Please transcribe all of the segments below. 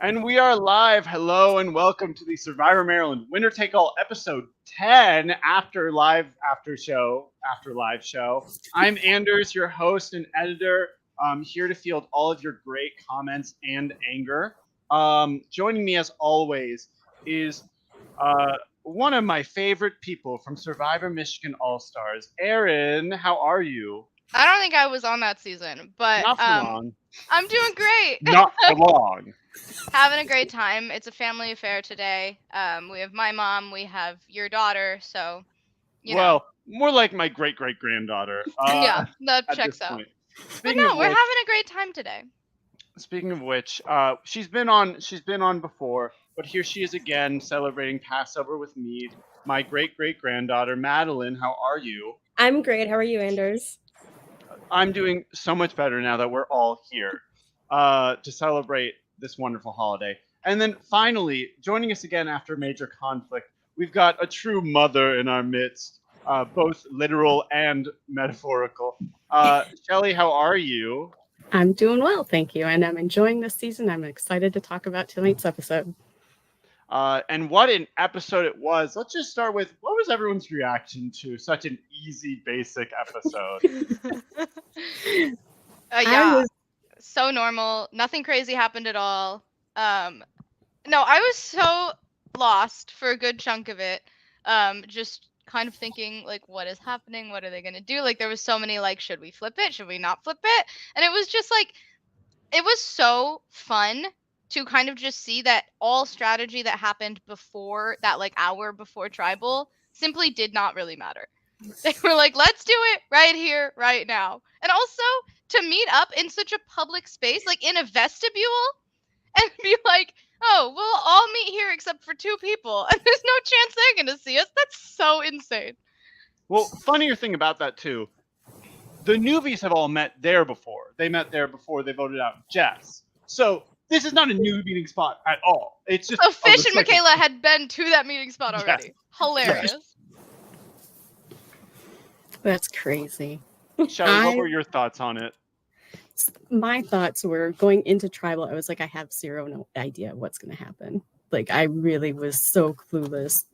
And we are live. Hello and welcome to the Survivor Maryland Winner Take All episode 10 after live show. I'm Anders, your host and editor. I'm here to field all of your great comments and anger. Joining me as always is one of my favorite people from Survivor Michigan All Stars, Erin. How are you? I don't think I was on that season, but Not for long. I'm doing great. Not for long. Having a great time. It's a family affair today. We have my mom, we have your daughter, so Well, more like my great great granddaughter. yeah, that At checks this out. point. But Speaking no, of we're which, having a great time today. speaking of which, she's been on before, but here she is again celebrating Passover with me. My great great granddaughter Madeline. How are you? I'm great. How are you, Anders? I'm doing so much better now that we're all here to celebrate this wonderful holiday. And then finally, joining us again after major conflict, we've got a true mother in our midst, both literal and metaphorical. Shelley, how are you? I'm doing well, thank you, and I'm enjoying this season. I'm excited to talk about tonight's episode. And what an episode it was. Let's just start with, what was everyone's reaction to such an easy, basic episode? Yeah, so normal. Nothing crazy happened at all. No, I was so lost for a good chunk of it. Just kind of thinking, like, what is happening? What are they gonna do? Like, there was so many, like, should we flip it? Should we not flip it? And it was just like, it was so fun to kind of just see that all strategy that happened before that, like, hour before tribal simply did not really matter. They were like, let's do it right here, right now. And also to meet up in such a public space, like in a vestibule, and be like, oh, we'll all meet here except for 2 people, and there's no chance they're gonna see us. That's so insane. Well, funnier thing about that too, the newbies have all met there before. They met there before they voted out Jess. So this is not a new meeting spot at all. It's just So Fish and Michaela had been to that meeting spot already. Yes. Hilarious. Yes. That's crazy. Shelley, what were your thoughts on it? My thoughts were going into tribal. I was like, I have no idea what's going to happen. Like, I really was so clueless,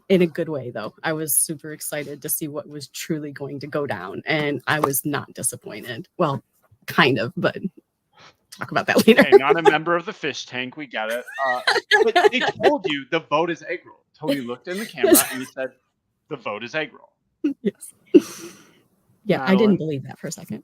in a good way, though. I was super excited to see what was truly going to go down, and I was not disappointed. Well, kind of, but talk about that later. Okay, not a member of the fish tank, we get it. But they told you the vote is egg roll. Tony looked in the camera and he said, the vote is egg roll. Yes. Yeah, Madeline? I didn't believe that for a second.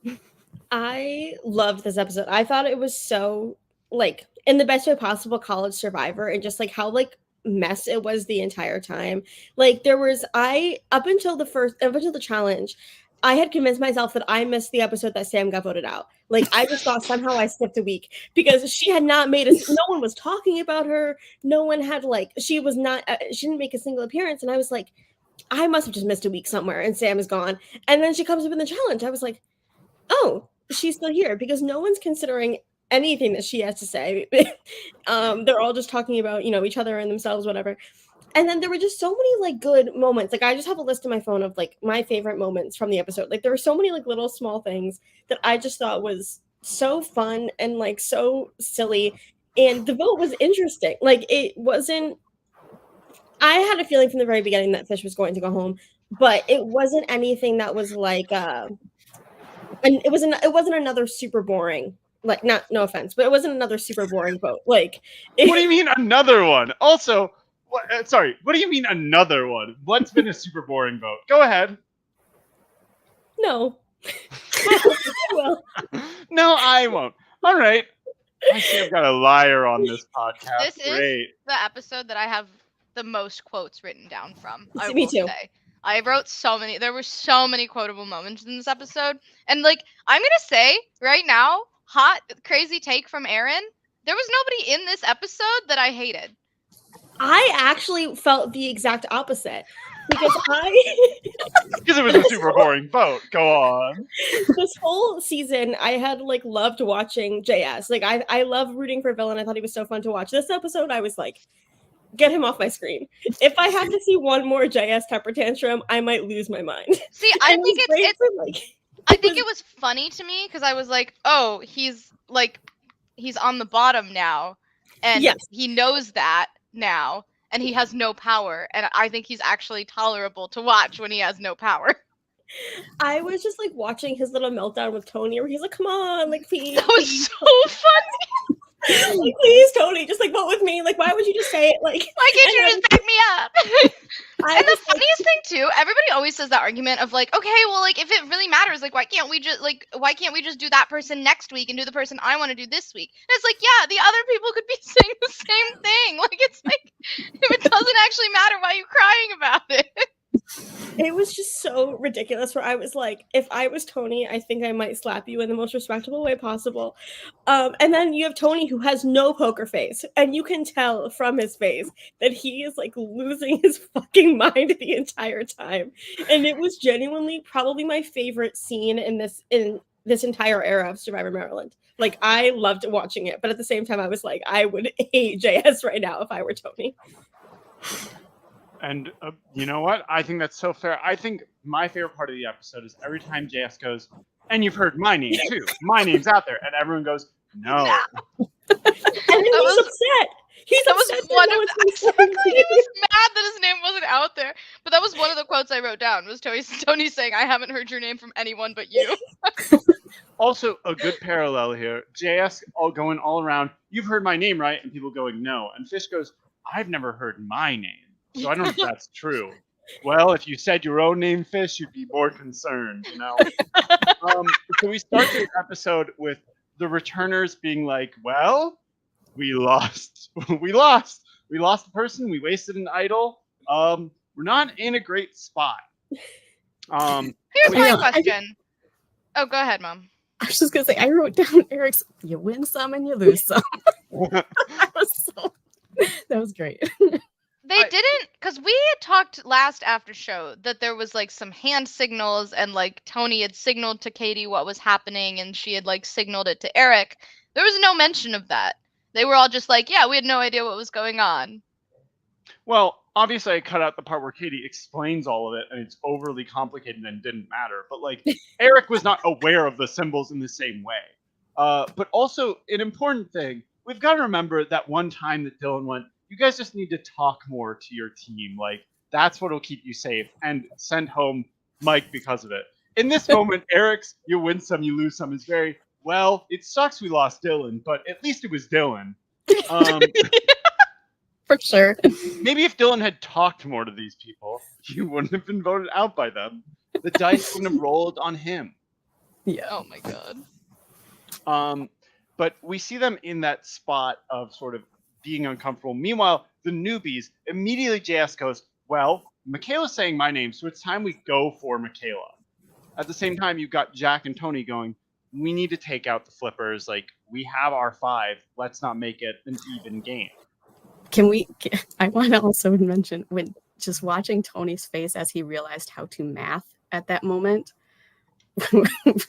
I loved this episode. I thought it was so, like, in the best way possible, college Survivor, and just like how like mess it was the entire time. Like, there was up until the challenge, I had convinced myself that I missed the episode that Sam got voted out. Like, I just thought somehow I skipped a week because she had not made no one was talking about her. No one had, like, she didn't make a single appearance. And I was like, I must have just missed a week somewhere and Sam is gone. And then she comes up in the challenge. I was like, oh, she's still here, because no one's considering anything that she has to say. They're all just talking about, each other and themselves, whatever. And then there were just so many like good moments. Like, I just have a list in my phone of like my favorite moments from the episode. Like, there were so many like little small things that I just thought was so fun and like so silly. And the vote was interesting. Like, it wasn't, I had a feeling from the very beginning that Fish was going to go home, but it wasn't anything that was like and it wasn't another super boring, like, no offense, but it wasn't another super boring vote. Like, what do you mean another one? Also, what do you mean another one? What's been a super boring vote? Go ahead. No. Well. No, I won't. All right. I see I've got a liar on this podcast. This is the episode that I have the most quotes written down from. Me too. I wrote so many. There were so many quotable moments in this episode. And, like, I'm going to say right now, hot, crazy take from Erin, there was nobody in this episode that I hated. I actually felt the exact opposite. Because because it was a super boring vote. Go on. This whole season, I had, like, loved watching JS. Like, I love rooting for Villain. I thought he was so fun to watch. This episode, I was like, get him off my screen. If I have to see one more JS temper tantrum, I might lose my mind. See, I think it was funny to me because I was like, oh, he's on the bottom now. And Yes. he knows that now, and he has no power. And I think he's actually tolerable to watch when he has no power. I was just like watching his little meltdown with Tony, where he's like, "Come on, like please, That was please, so funny. like, please, Tony, just like vote with me. Like, why would you just say it? Like, Why can't you and just back me up? I And the was like, funniest thing too, everybody always says that argument of like, okay, well, like if it really matters, like why can't we just do that person next week and do the person I want to do this week? And it's like, yeah, the other people could be saying the same thing. Like it's like if it doesn't actually matter, why are you crying about it? it was just so ridiculous. Where I was like, if I was Tony, I think I might slap you in the most respectable way possible. And then you have Tony, who has no poker face, and you can tell from his face that he is like losing his fucking mind the entire time. And it was genuinely probably my favorite scene in this entire era of Survivor Maryland. Like, I loved watching it, but at the same time, I was like, I would hate JS right now if I were Tony. And you know what? I think that's so fair. I think my favorite part of the episode is every time JS goes, and you've heard my name too. My name's out there. And everyone goes, no. And then he's upset. He's That was upset one no of one's exactly. listening. He was mad that his name wasn't out there. But that was one of the quotes I wrote down. Was Tony saying, "I haven't heard your name from anyone but you." Also, a good parallel here. JS all going all around, you've heard my name, right? And people going, no. And Fish goes, I've never heard my name. So I don't know if that's true. Well, if you said your own name, Fish, you'd be more concerned, you know? So we start this episode with the returners being like, well, we lost. We lost a person. We wasted an idol. We're not in a great spot. Here's we- my question. Oh, go ahead, Mom. I was just gonna say, I wrote down Eric's, you win some and you lose some. that was great. They didn't, because we had talked last after show that there was like some hand signals and like Tony had signaled to Katie what was happening and she had like signaled it to Eric. There was no mention of that. They were all just like, yeah, we had no idea what was going on. Well, obviously, I cut out the part where Katie explains all of it, and it's overly complicated and didn't matter. But like, Eric was not aware of the symbols in the same way. But also, an important thing, we've got to remember that one time that Dylan went, you guys just need to talk more to your team. Like, that's what will keep you safe, and send home Mike because of it. In this moment, Eric's you win some, you lose some is very, well, it sucks we lost Dylan, but at least it was Dylan. For sure. Maybe if Dylan had talked more to these people, he wouldn't have been voted out by them. The dice wouldn't have rolled on him. Yeah. Oh my god. But we see them in that spot of sort of being uncomfortable. Meanwhile, the newbies, immediately JS goes, well, Michaela's saying my name, so it's time we go for Michaela. At the same time, you've got Jack and Tony going, we need to take out the flippers. Like, we have our 5. Let's not make it an even game. I want to also mention when just watching Tony's face as he realized how to math at that moment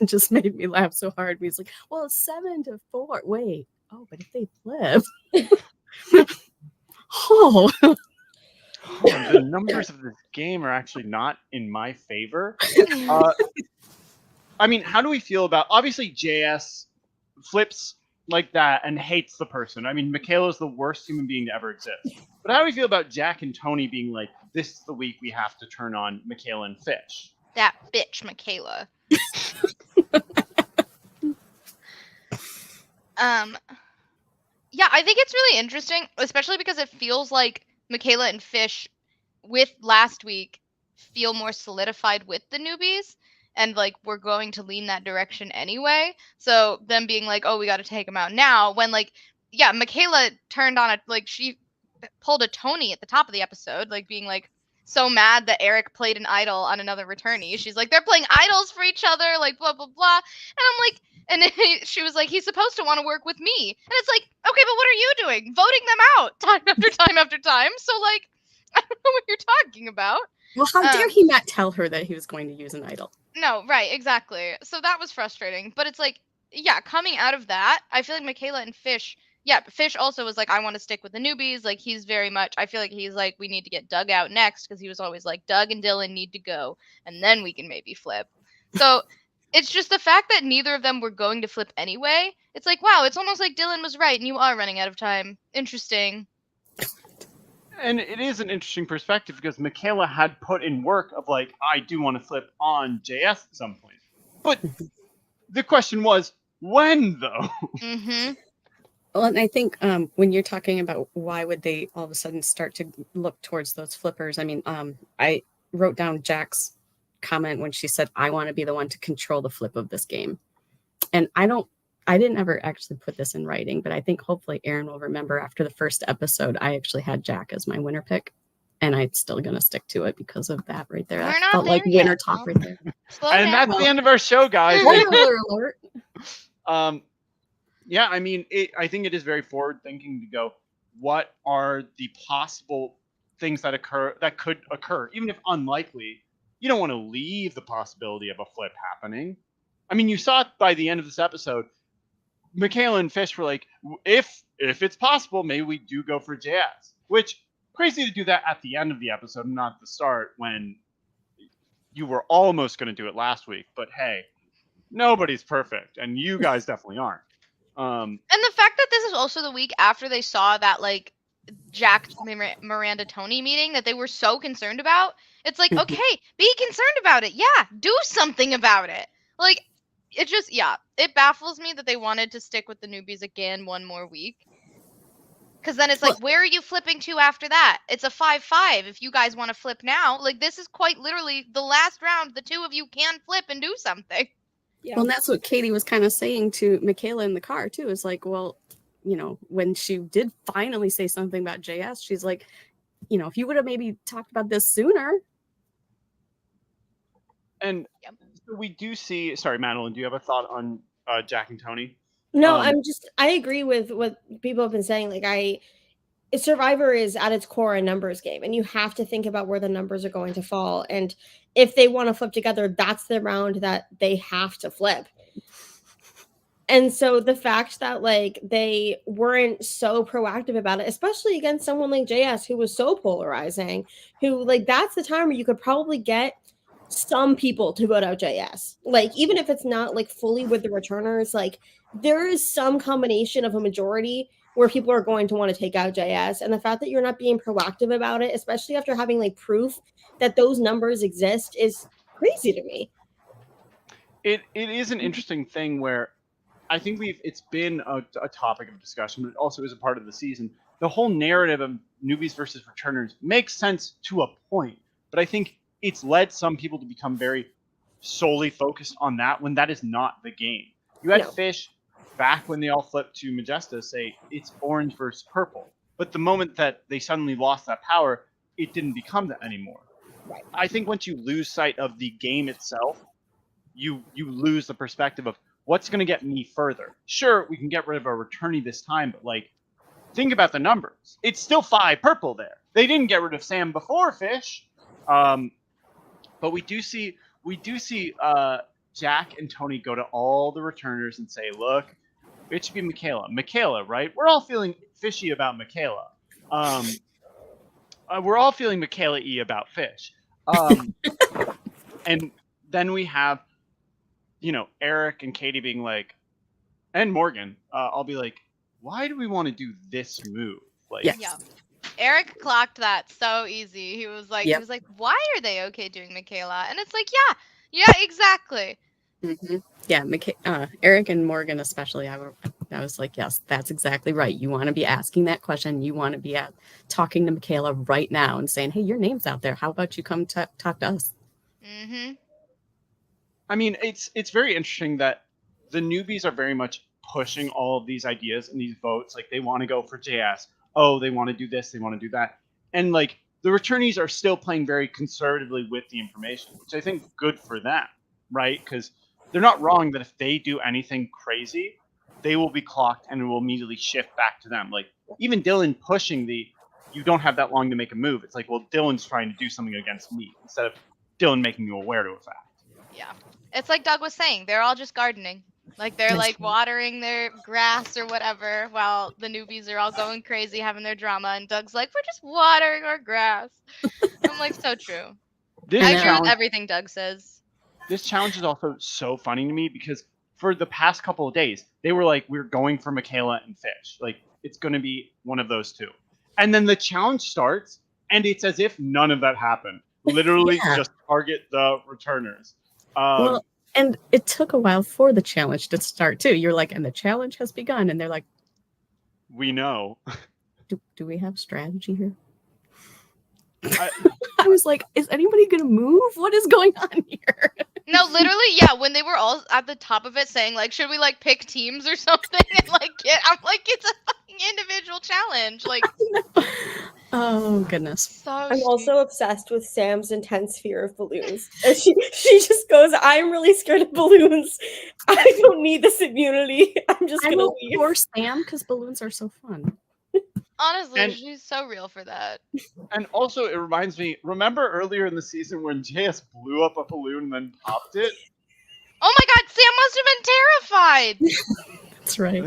just made me laugh so hard. He's like, well, it's 7 to 4. Wait. Oh, but if they flip. Oh. The numbers of this game are actually not in my favor. I mean, how do we feel about, obviously JS flips like that and hates the person. I mean, Michaela's the worst human being to ever exist. But how do we feel about Jack and Tony being like, this is the week we have to turn on Michaela and Fish? That bitch, Michaela. Yeah, I think it's really interesting, especially because it feels like Michaela and Fish with last week feel more solidified with the newbies. And like we're going to lean that direction anyway. So them being like, oh, we got to take them out now. When like, yeah, Michaela turned on she pulled a Tony at the top of the episode, like being like so mad that Eric played an idol on another returnee. She's like, they're playing idols for each other, like blah blah blah. And I'm like, and she was like, he's supposed to want to work with me. And it's like, okay, but what are you doing? Voting them out time after time after time. So like, I don't know what you're talking about. Well, how dare he not tell her that he was going to use an idol? No, right, exactly. So that was frustrating. But it's like, yeah, coming out of that, I feel like Michaela and Fish, yeah, Fish also was like, I want to stick with the newbies. Like, he's very much, I feel like he's like, we need to get Doug out next because he was always like, Doug and Dylan need to go, and then we can maybe flip. So It's just the fact that neither of them were going to flip anyway. It's like, wow, it's almost like Dylan was right and you are running out of time. Interesting. And it is an interesting perspective because Michaela had put in work of like, I do want to flip on JS at some point. But the question was, when though? Mm-hmm. Well, and I think when you're talking about why would they all of a sudden start to look towards those flippers, I mean, I wrote down Jack's comment when she said, I want to be the one to control the flip of this game. And I didn't ever actually put this in writing, but I think hopefully Erin will remember after the first episode, I actually had Jack as my winner pick. And I'm still going to stick to it because of that right there. We're That not felt like there yet. winner talk right there. Slow And down. that's the end of our show, guys. Spoiler alert. Yeah, I mean, I think it is very forward-thinking to go, what are the possible things that could occur, even if unlikely? You don't want to leave the possibility of a flip happening. I mean, you saw it by the end of this episode. Michaela and Fish were like, if it's possible, maybe we do go for JS. Which, crazy to do that at the end of the episode, not the start, when you were almost going to do it last week. But hey, nobody's perfect, and you guys definitely aren't. And the fact that this is also the week after they saw that like Jack Miranda Tony meeting that they were so concerned about, it's like, okay, be concerned about it. Yeah, do something about it. Like, it just, yeah, it baffles me that they wanted to stick with the newbies again one more week. Because then it's like, where are you flipping to after that? It's a 5-5 if you guys want to flip now. Like, this is quite literally the last round. The two of you can flip and do something. Yeah. Well, and that's what Katie was kind of saying to Michaela in the car, too. Is like, well, you know, when she did finally say something about JS, she's like, you know, if you would have maybe talked about this sooner. And so we do see, sorry, Madeline, do you have a thought on Jack and Tony? No, I agree with what people have been saying. Like Survivor is at its core a numbers game, and you have to think about where the numbers are going to fall. And if they want to flip together, that's the round that they have to flip. And so the fact that like they weren't so proactive about it, especially against someone like JS who was so polarizing, who like that's the time where you could probably get some people to vote out JS. Like even if it's not like fully with the returners, like there is some combination of a majority where people are going to want to take out JS. And the fact that you're not being proactive about it, especially after having like proof that those numbers exist, is crazy to me. It is an interesting thing where I think it's been a topic of discussion, but it also is a part of the season. The whole narrative of newbies versus returners makes sense to a point, but I think it's led some people to become very solely focused on that when that is not the game. You had Fish back when they all flipped to Majesta say it's orange versus purple. But the moment that they suddenly lost that power, it didn't become that anymore. Right. I think once you lose sight of the game itself, you lose the perspective of what's going to get me further. Sure, we can get rid of a returnee this time, but like, think about the numbers. It's still 5 purple there. They didn't get rid of Sam before Fish. But we do see Jack and Tony go to all the returners and say, look, it should be Michaela. Michaela, right? We're all feeling fishy about Michaela. We're all feeling Michaela-y about Fish. And then we have, you know, Eric and Katie being like, and Morgan, I'll be like, why do we want to do this move? Like, Yes. Yeah. Eric clocked that so easy. He was like, why are they okay doing Michaela? And it's like, yeah, exactly. Mm-hmm. Yeah, Eric and Morgan especially, I was like, yes, that's exactly right. You want to be asking that question. You want to be talking to Michaela right now and saying, hey, your name's out there. How about you come talk to us? Mm-hmm. I mean, it's very interesting that the newbies are very much pushing all of these ideas and these votes. Like, they want to go for JS. Oh, they want to do this. They want to do that. And, like, the returnees are still playing very conservatively with the information, which I think is good for them, right? Because they're not wrong that if they do anything crazy, they will be clocked and it will immediately shift back to them. Like, even Dylan pushing you don't have that long to make a move. It's like, well, Dylan's trying to do something against me instead of Dylan making you aware to a fact. Yeah. It's like Doug was saying, they're all just gardening. Like, they're like watering their grass or whatever while the newbies are all going crazy having their drama. And Doug's like, we're just watering our grass. I'm like, so true. I agree with everything Doug says. This challenge is also so funny to me because for the past couple of days, they were like, we're going for Michaela and Fish. Like, it's going to be one of those two. And then the challenge starts, and it's as if none of that happened. Literally Yeah. just target the returners. Well, and it took a while for the challenge to start too. You're like, and the challenge has begun, and they're like, we know. do we have strategy here? I- I was like, is anybody gonna move? What is going on here? No, literally, yeah. When they were all at the top of it, saying like, "Should we like pick teams or something?" and like get, I'm like, it's a fucking individual challenge. Like, Oh goodness. so. I'm also obsessed with Sam's intense fear of balloons. And she just goes, I'm really scared of balloons. I don't need this immunity. I'm just I gonna will leave. force Sam because balloons are so fun. Honestly, And- she's so real for that. And also, it reminds me, remember earlier in the season when JS blew up a balloon and then popped it? Oh my god, Sam must have been terrified. That's right.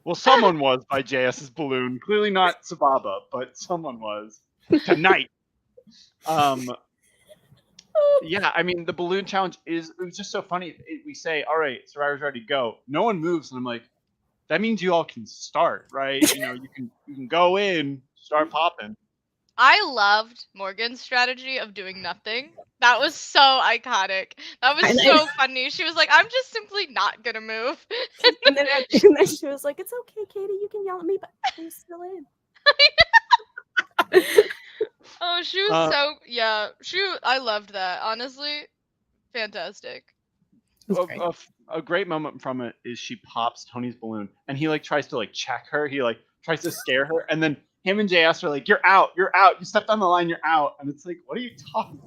Well, someone was by JS's balloon. Clearly not Sababa, but someone was. Tonight. Yeah, I mean, the balloon challenge it was just so funny. We say, all right, Survivor's ready, go. No one moves, and I'm like, that means you all can start, right? You know, you can go in, start popping. I loved Morgan's strategy of doing nothing. That was so iconic. That was so funny. She was like, I'm just simply not gonna move. And then she was like, "It's okay, Katie. You can yell at me, but I'm still in." Oh, she was so yeah. I loved that. Honestly, fantastic. It was great. A great moment from it is she pops Tony's balloon, and he like tries to like check her. He like tries to scare her, and then him and JS are like, "You're out. You stepped on the line. You're out." And it's like, what are you talking?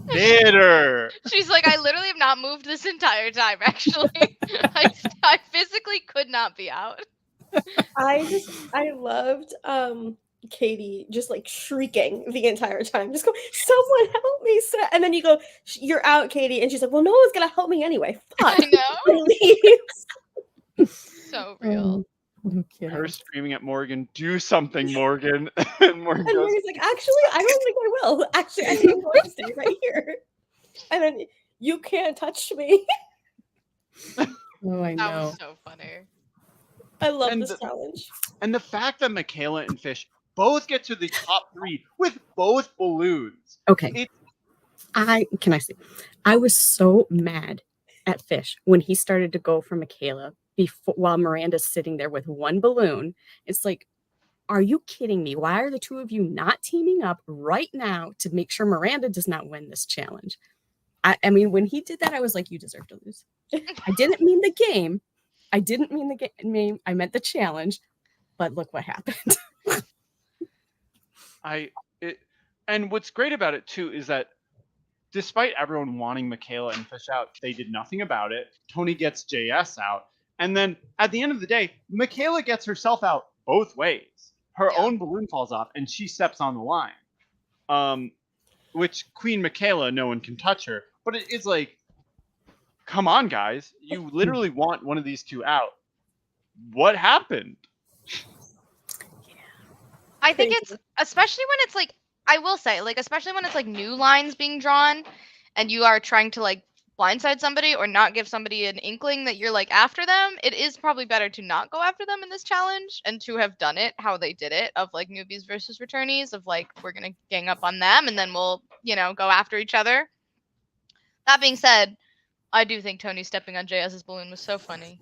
Bitter. She's like, I literally have not moved this entire time. Actually, I physically could not be out. I loved Katie just like shrieking the entire time. Just go, someone help me. And then you go, you're out, Katie. And she's like, well, no one's gonna help me anyway. Fuck. I know. And leaves. So real. Okay. Her screaming at Morgan, "Do something, Morgan!" And Morgan And goes, Morgan's like, actually, I don't think I will. Actually, I think I'm going to stay right here. And then you can't touch me. Oh, I That know. was so funny. I love And this challenge. and the fact that Michaela and Fish both get to the top 3 with both balloons. Okay. I say, I was so mad at Fish when he started to go for Michaela while Miranda's sitting there with one balloon. It's like, are you kidding me? Why are the two of you not teaming up right now to make sure Miranda does not win this challenge? I mean, when he did that, I was like, you deserve to lose. I didn't mean the game. I didn't mean the game. I meant the challenge. But look what happened. And what's great about it too is that despite everyone wanting Michaela and Fish out, they did nothing about it. Tony gets JS out. And then at the end of the day, Michaela gets herself out both ways. Her own balloon falls off and she steps on the line. Which Queen Michaela, no one can touch her. But it is like, come on, guys. You literally want one of these two out. What happened? I think it's, especially when it's like, I will say, like, especially when it's like new lines being drawn and you are trying to like blindside somebody or not give somebody an inkling that you're like after them, it is probably better to not go after them in this challenge and to have done it how they did it, of like newbies versus returnees, of like, we're going to gang up on them and then we'll, go after each other. That being said, I do think Tony stepping on JS's balloon was so funny.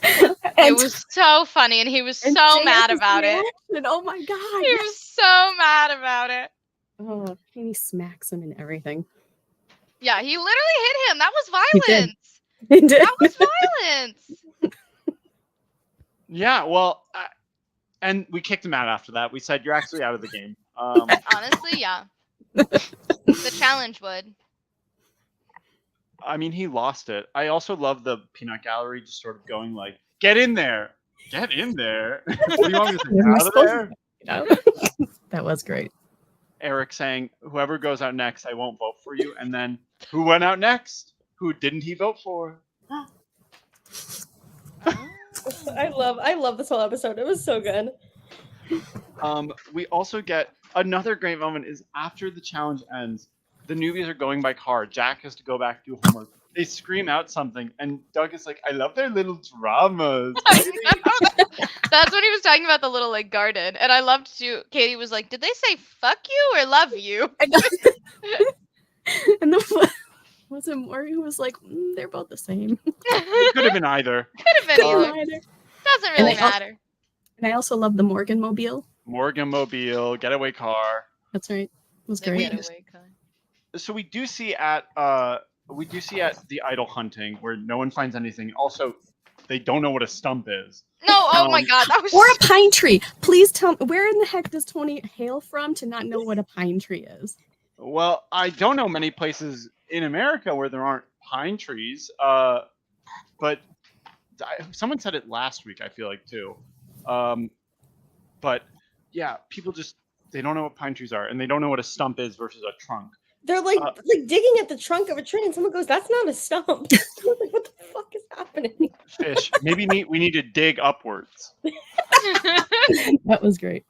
It was so funny, and he was so mad about it. Oh my god! He was so mad about it. Oh, and he smacks him and everything. Yeah, he literally hit him. That was violence. He did. That was violence. Yeah, well, and we kicked him out after that. We said, you're actually out of the game. Honestly, yeah. The challenge would. I mean, he lost it. I also love the peanut gallery just sort of going like, get in there. Get in there. What do you want me to say? Out of there? That was great. Eric saying, whoever goes out next, I won't vote for you. And then, who went out next? Who didn't he vote for? I love this whole episode. It was so good. We also get another great moment is after the challenge ends, the newbies are going by car. Jack has to go back to do homework. they scream out something, and Doug is like, "I love their little dramas." I know. That's when he was talking about the little like garden, and I loved too. Katie was like, "Did they say fuck you or love you?" I know. And the was it Maury who was like, they're both the same. It could have been either. Could have been Uh, either. Doesn't really matter. And I also love the Morgan Mobile. Morgan Mobile, getaway car. That's right. It was The great. getaway car. So we do see at the idol hunting where no one finds anything. Also, they don't know what a stump is. No, oh my god, that was Or a pine tree. Please tell me, where in the heck does Tony hail from to not know what a pine tree is? Well, I don't know many places in America where there aren't pine trees. But someone said it last week, I feel like, too. But yeah, people just, they don't know what pine trees are, and they don't know what a stump is versus a trunk. They're like digging at the trunk of a tree, and someone goes, "That's not a stump." Like, what the fuck is happening? Fish. Maybe we need to dig upwards. That was great.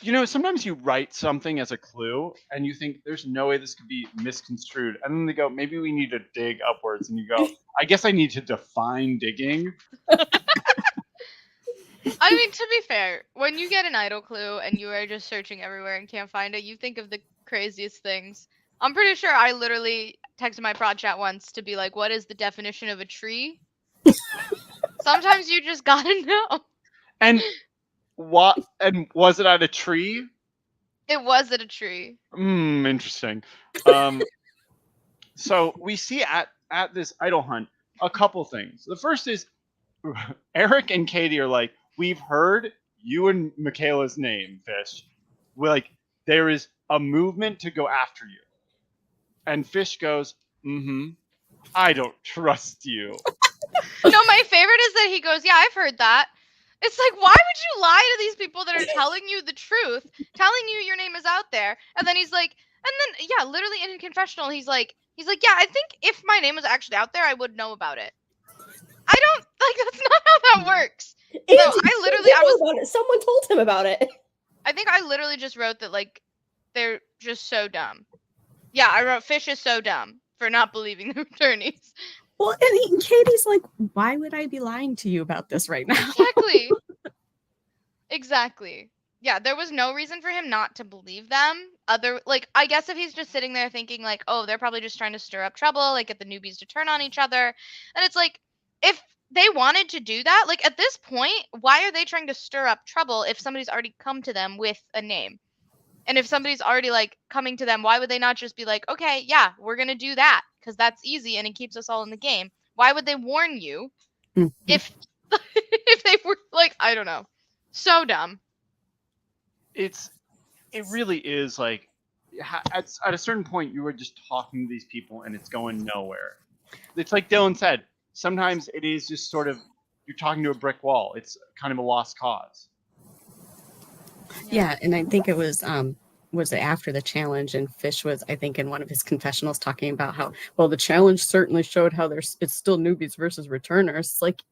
You know, sometimes you write something as a clue, and you think there's no way this could be misconstrued, and then they go, "Maybe we need to dig upwards," and you go, "I guess I need to define digging." I mean, to be fair, when you get an idol clue and you are just searching everywhere and can't find it, you think of the craziest things. I'm pretty sure I literally texted my prod chat once to be like, "What is the definition of a tree?" Sometimes you just gotta know. And what? And was it at a tree? It was at a tree. Interesting. So we see at this idol hunt a couple things. The first is Eric and Katie are like, "We've heard you and Michaela's name, Fish. We're like, there is a movement to go after you." And Fish goes, "I don't trust you." No, my favorite is that he goes, "Yeah, I've heard that." It's like, why would you lie to these people that are telling you the truth, telling you your name is out there? And then he's like, and then, yeah, literally in a confessional, he's like, "Yeah, I think if my name was actually out there, I would know about it." I don't, like, that's not how that works. So I was, about it. Someone told him about it. I think I literally just wrote that, like, they're just so dumb. Yeah, I wrote, "Fish is so dumb for not believing the attorneys." Well, and Katie's like, why would I be lying to you about this right now? Exactly. Exactly. Yeah, there was no reason for him not to believe them. I guess if he's just sitting there thinking like, "Oh, they're probably just trying to stir up trouble, like get the newbies to turn on each other." And it's like, if they wanted to do that, like at this point, why are they trying to stir up trouble if somebody's already come to them with a name? And if somebody's already like coming to them, why would they not just be like, "Okay, yeah, we're going to do that because that's easy and it keeps us all in the game." Why would they warn you if if they were like, I don't know. So dumb. It really is like, at a certain point, you are just talking to these people and it's going nowhere. It's like Dylan said, sometimes it is just sort of, you're talking to a brick wall. It's kind of a lost cause. Yeah, and I think it was after the challenge, and Fish was, I think, in one of his confessionals talking about how, well, the challenge certainly showed how it's still newbies versus returners. It's like,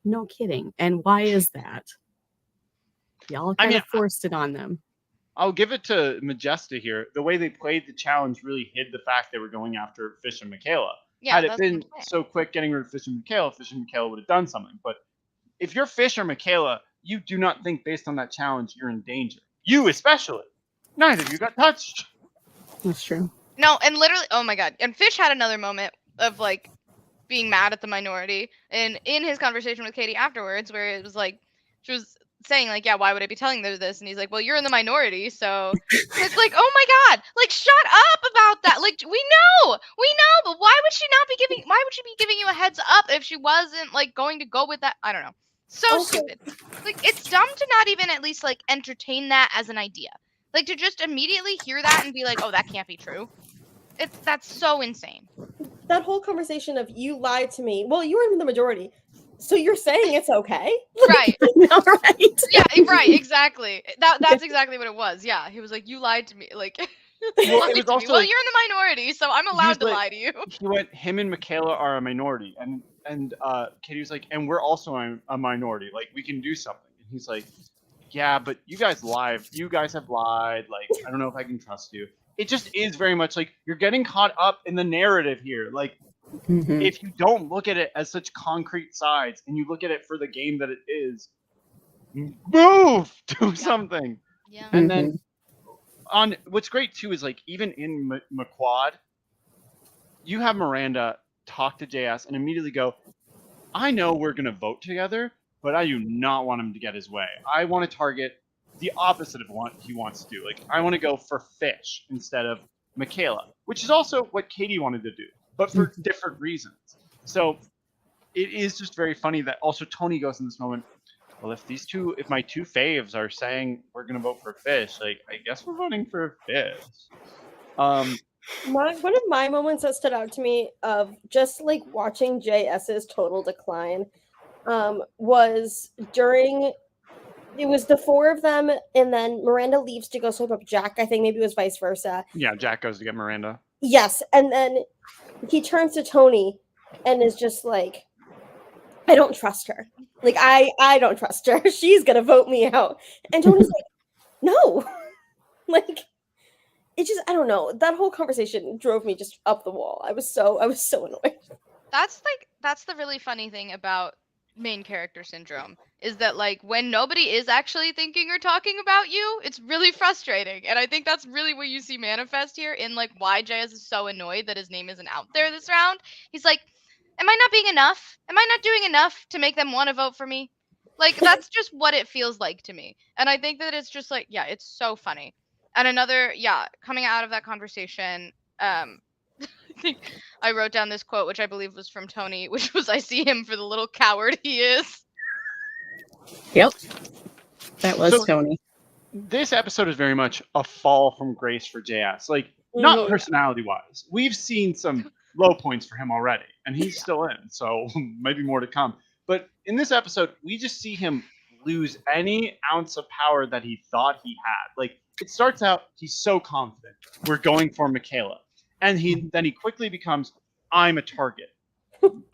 no kidding. And why is that? Y'all kind of forced it on them. I'll give it to Majesta here. The way they played the challenge really hid the fact they were going after Fish and Michaela. Yeah, Had it been so quick getting rid of Fish and Michaela would have done something. But if you're Fish or Michaela, you do not think based on that challenge you're in danger. You especially. Neither of you got touched. That's true. No, and literally, oh my god. And Fish had another moment of like being mad at the minority. And in his conversation with Katie afterwards, where it was like, she was saying like, "Yeah, why would I be telling them this?" And he's like, "Well, you're in the minority, so." It's like, oh my god, like shut up about that. Like we know, but why would she be giving you a heads up if she wasn't like going to go with that? I don't know. So stupid. Like it's dumb to not even at least like entertain that as an idea. Like to just immediately hear that and be like, "Oh, that can't be true." That's so insane. That whole conversation of "you lied to me." Well, you were in the majority. So you're saying it's okay? Right. Right. Yeah, right, exactly. That's exactly what it was. Yeah. He was like, "You lied to me." Like Well, it was also well, like, you're in the minority, so I'm allowed to lie to you. He went, him and Michaela are a minority, and Katie was like, "And we're also a minority. Like we can do something." And he's like, "Yeah, but you guys lied. You guys have lied. Like I don't know if I can trust you." It just is very much like you're getting caught up in the narrative here. Like Mhm. if you don't look at it as such concrete sides and you look at it for the game that it is, move, do something. Yeah. And then on what's great too is like even in McQuad, you have Miranda talk to JS and immediately go, I know we're gonna vote together, but I do not want him to get his way. I want to target the opposite of what he wants to do. Like I want to go for Fish instead of Michaela, which is also what Katie wanted to do, but for different reasons. So it is just very funny that also Tony goes in this moment, well, if my two faves are saying we're gonna vote for Fish, like I guess we're voting for Fish. One of my moments that stood out to me of just like watching JS's total decline was during, it was the four of them, and then Miranda leaves to go swipe up Jack. I think maybe it was vice versa. Yeah, Jack goes to get Miranda. Yes, and then he turns to Tony and is just like, I don't trust her. Like, I don't trust her. She's gonna vote me out. And Tony's like, no. Like, it just, I don't know. That whole conversation drove me just up the wall. I was so annoyed. That's the really funny thing about main character syndrome, is that like when nobody is actually thinking or talking about you, it's really frustrating. And I think that's really what you see manifest here in like why JS is so annoyed that his name isn't out there this round. He's like, am I not being enough? Am I not doing enough to make them want to vote for me? Like that's just what it feels like to me. And I think that it's just like, yeah, it's so funny. And another, coming out of that conversation, I think I wrote down this quote, which I believe was from Tony, which was, I see him for the little coward he is. Yep. That was So- Tony. This episode is very much a fall from grace for JS. Like, not personality-wise. We've seen some low points for him already, and he's still in, so maybe more to come. But in this episode, we just see him lose any ounce of power that he thought he had. Like, it starts out, he's so confident. We're going for Michaela. And then he quickly becomes, I'm a target.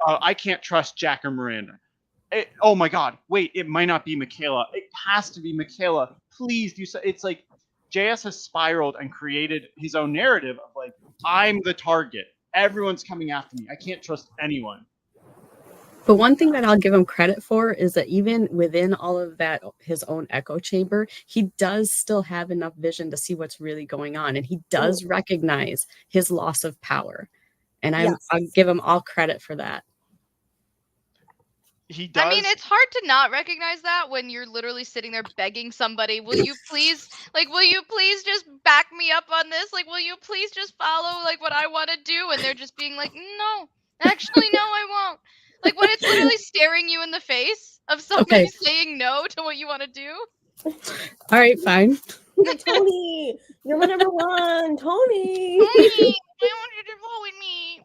I can't trust Jack or Miranda. Oh my God, wait, it might not be Michaela. It has to be Michaela. Please do so. It's like JS has spiraled and created his own narrative of like, I'm the target. Everyone's coming after me. I can't trust anyone. But one thing that I'll give him credit for is that even within all of that, his own echo chamber, he does still have enough vision to see what's really going on. And he does recognize his loss of power. And I'll give him all credit for that. He does. I mean, it's hard to not recognize that when you're literally sitting there begging somebody, will you please just back me up on this? Like, will you please just follow like what I want to do? And they're just being like, no, actually, no, I won't. Like when it's literally staring you in the face of somebody saying no to what you want to do. All right, fine. Tony, you're my number one. Tony, I want you to vote with me.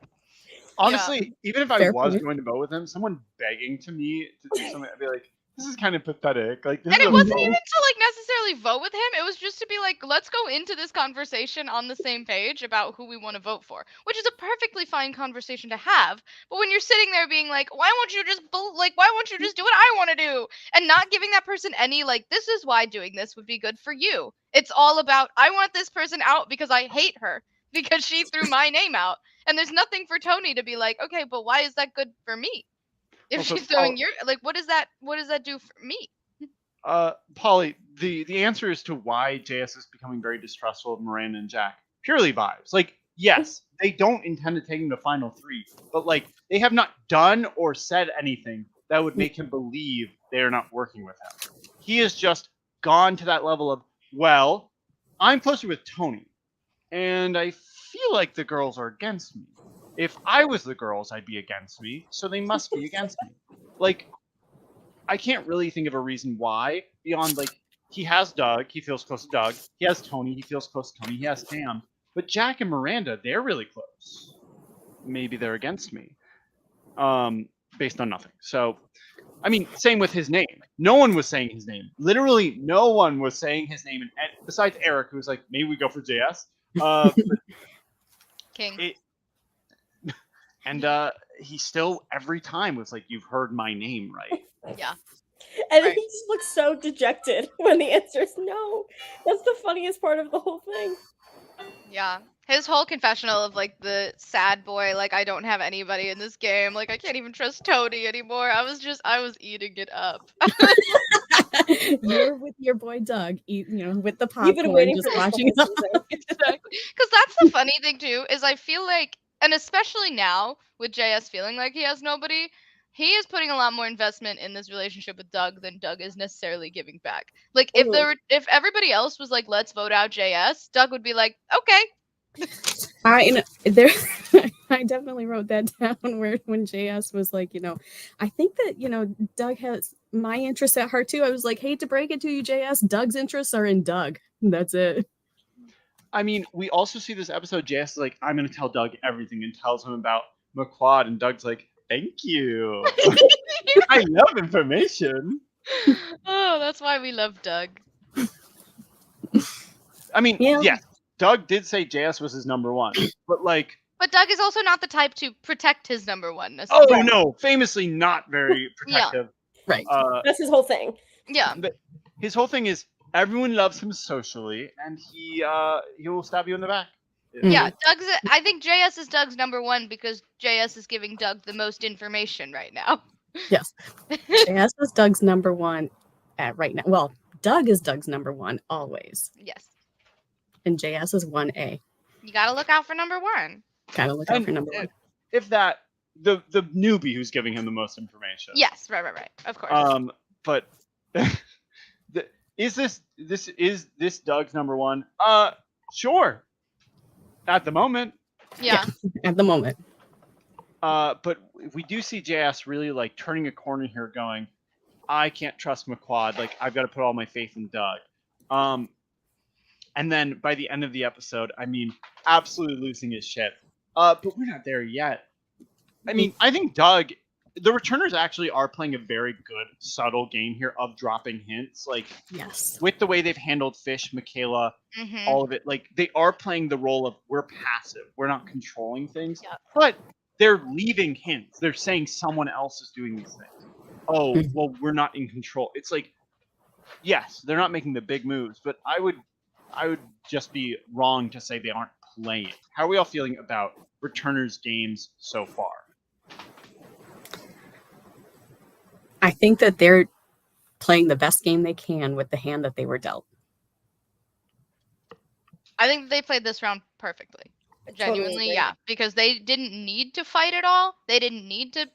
Honestly, even if I Fair was point. going to vote with him, someone begging to me to do something, I'd be like, this is kind of pathetic. Like, this And is it a wasn't vote. even to like necessarily vote with him. It was just to be like, let's go into this conversation on the same page about who we want to vote for, which is a perfectly fine conversation to have. But when you're sitting there being like, why won't you just do what I want to do, and not giving that person any like, this is why doing this would be good for you. It's all about, I want this person out because I hate her because she threw my name out. And there's nothing for Tony to be like, okay, but why is that good for me? If Also, she's throwing your, like, what does that do for me? Polly, the answer is to why JS is becoming very distrustful of Miranda and Jack. Purely vibes. Like, yes, they don't intend to take him to final three, but like they have not done or said anything that would make him believe they are not working with him. He has just gone to that level of, well, I'm closer with Tony, and I feel like the girls are against me. If I was the girls, I'd be against me, so they must be against me. Like, I can't really think of a reason why, beyond, like, he has Doug, he feels close to Doug. He has Tony, he feels close to Tony. He has Tam. But Jack and Miranda, they're really close. Maybe they're against me. Based on nothing. So, I mean, same with his name. No one was saying his name. Literally, no one was saying his name, and besides Eric, who was like, maybe we go for JS. King. And he still, every time, was like, you've heard my name, right? Yeah. and he just looks so dejected when the answer is no. That's the funniest part of the whole thing. Yeah. His whole confessional of like the sad boy, like I don't have anybody in this game, like I can't even trust Tony anymore. I was eating it up. You're with your boy Doug, with the You've been popcorn, waiting just for this the watching whole it. season. Exactly. Because that's the funny thing too, is I feel like, and especially now with JS feeling like he has nobody, he is putting a lot more investment in this relationship with Doug than Doug is necessarily giving back. Like if everybody else was like, let's vote out JS, Doug would be like, okay. I definitely wrote that down where when JS was like, I think that, Doug has my interests at heart too. I was like, hate to break it to you, JS, Doug's interests are in Doug. That's it. I mean, we also see this episode, JS is like, I'm going to tell Doug everything, and tells him about McQuad, and Doug's like, thank you. I love information. Oh, that's why we love Doug. I mean, Yeah. yes, Doug did say JS was his number one, but like... But Doug is also not the type to protect his number one. Oh, no, famously not very protective. Right. That's his whole thing. Yeah. But his whole thing is everyone loves him socially, and he will stab you in the back. Yeah, I think JS is Doug's number one because JS is giving Doug the most information right now. Yes. JS is Doug's number one right now. Well, Doug is Doug's number one always. Yes. And JS is 1A. You gotta look out for number one. Gotta look out for number one. If that, the newbie who's giving him the most information. Yes, right. Of course. But is this Doug's number one? Sure. At the moment. Yeah. At the moment. But we do see JS really like turning a corner here, going, I can't trust McQuad. Like, I've got to put all my faith in Doug. And then by the end of the episode, I mean, absolutely losing his shit. But we're not there yet. I mean, I think Doug, the returners actually are playing a very good, subtle game here of dropping hints. Like, yes, with the way they've handled Fish, Michaela, all of it, like, they are playing the role of we're passive. We're not controlling things. Yep. But they're leaving hints. They're saying someone else is doing these things. Oh, well, we're not in control. It's like, yes, they're not making the big moves, but I would just be wrong to say they aren't playing. How are we all feeling about returners' games so far? I think that they're playing the best game they can with the hand that they were dealt. I think they played this round perfectly. Genuinely, Totally. yeah. Because they didn't need to fight at all. They didn't need to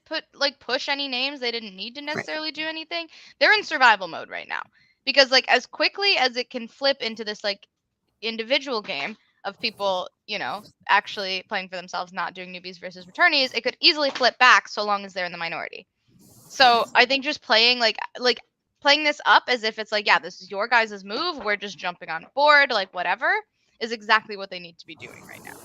push any names. They didn't need to necessarily do anything. They're in survival mode right now. Because like as quickly as it can flip into this like individual game of people, actually playing for themselves, not doing newbies versus returnees, it could easily flip back so long as they're in the minority. So I think just playing like playing this up as if it's like, yeah, this is your guys' move, we're just jumping on board, like whatever, is exactly what they need to be doing right now.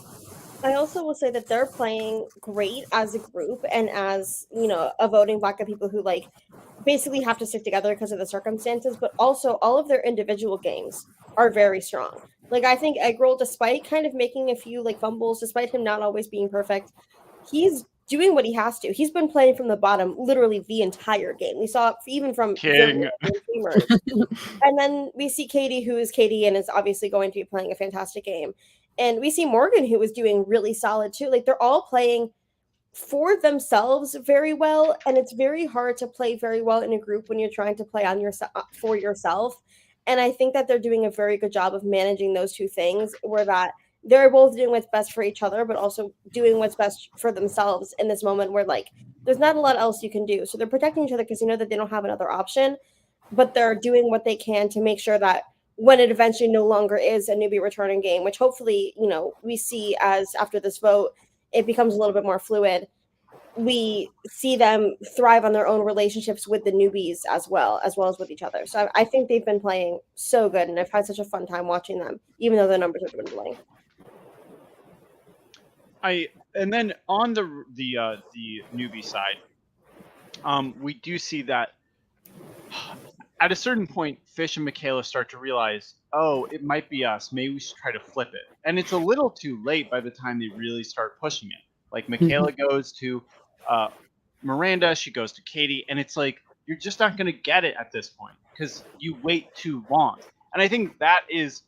I also will say that they're playing great as a group and as, a voting block of people who like basically have to stick together because of the circumstances, but also all of their individual games are very strong. Like I think Eggroll, despite kind of making a few like fumbles, despite him not always being perfect, he's doing what he has to. He's been playing from the bottom literally the entire game. We saw it even from King. And then we see Katie, who is Katie and is obviously going to be playing a fantastic game. And we see Morgan, who is doing really solid too. Like they're all playing for themselves very well. And it's very hard to play very well in a group when you're trying to play on for yourself. And I think that they're doing a very good job of managing those two things, where that they're both doing what's best for each other, but also doing what's best for themselves in this moment where like there's not a lot else you can do. So they're protecting each other because they know that they don't have another option, but they're doing what they can to make sure that when it eventually no longer is a newbie returning game, which hopefully, we see as after this vote, it becomes a little bit more fluid. We see them thrive on their own relationships with the newbies as well as with each other. So I think they've been playing so good, and I've had such a fun time watching them, even though the numbers have been dwindling. And then on the newbie side, we do see that at a certain point, Fish and Michaela start to realize, oh, it might be us. Maybe we should try to flip it. And it's a little too late by the time they really start pushing it. Like Michaela goes to Miranda, she goes to Katie, and it's like, you're just not going to get it at this point because you wait too long. And I think that is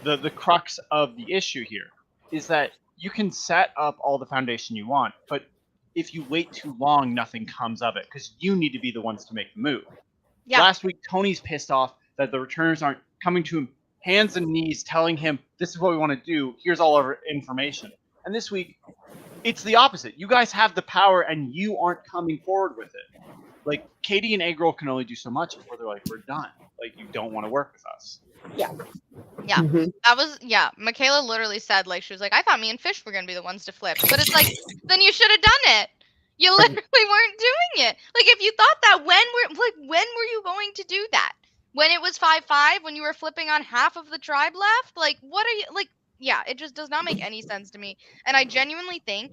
the crux of the issue here, is that you can set up all the foundation you want, but if you wait too long, nothing comes of it because you need to be the ones to make the move. Yeah. Last week, Tony's pissed off that the returners aren't coming to him hands and knees telling him, this is what we want to do, here's all our information. And this week, it's the opposite. You guys have the power and you aren't coming forward with it. Like, Katie and Agril can only do so much before they're like, we're done. Like, you don't want to work with us. Yeah. Mhm. That was, Michaela literally said, like, she was like, I thought me and Fish were going to be the ones to flip. But it's like, then you should have done it. You literally weren't doing it. Like, if you thought that, when were you going to do that? When it was 5-5, when you were flipping on half of the tribe left? Like, what are you, like, yeah, it just does not make any sense to me. And I genuinely think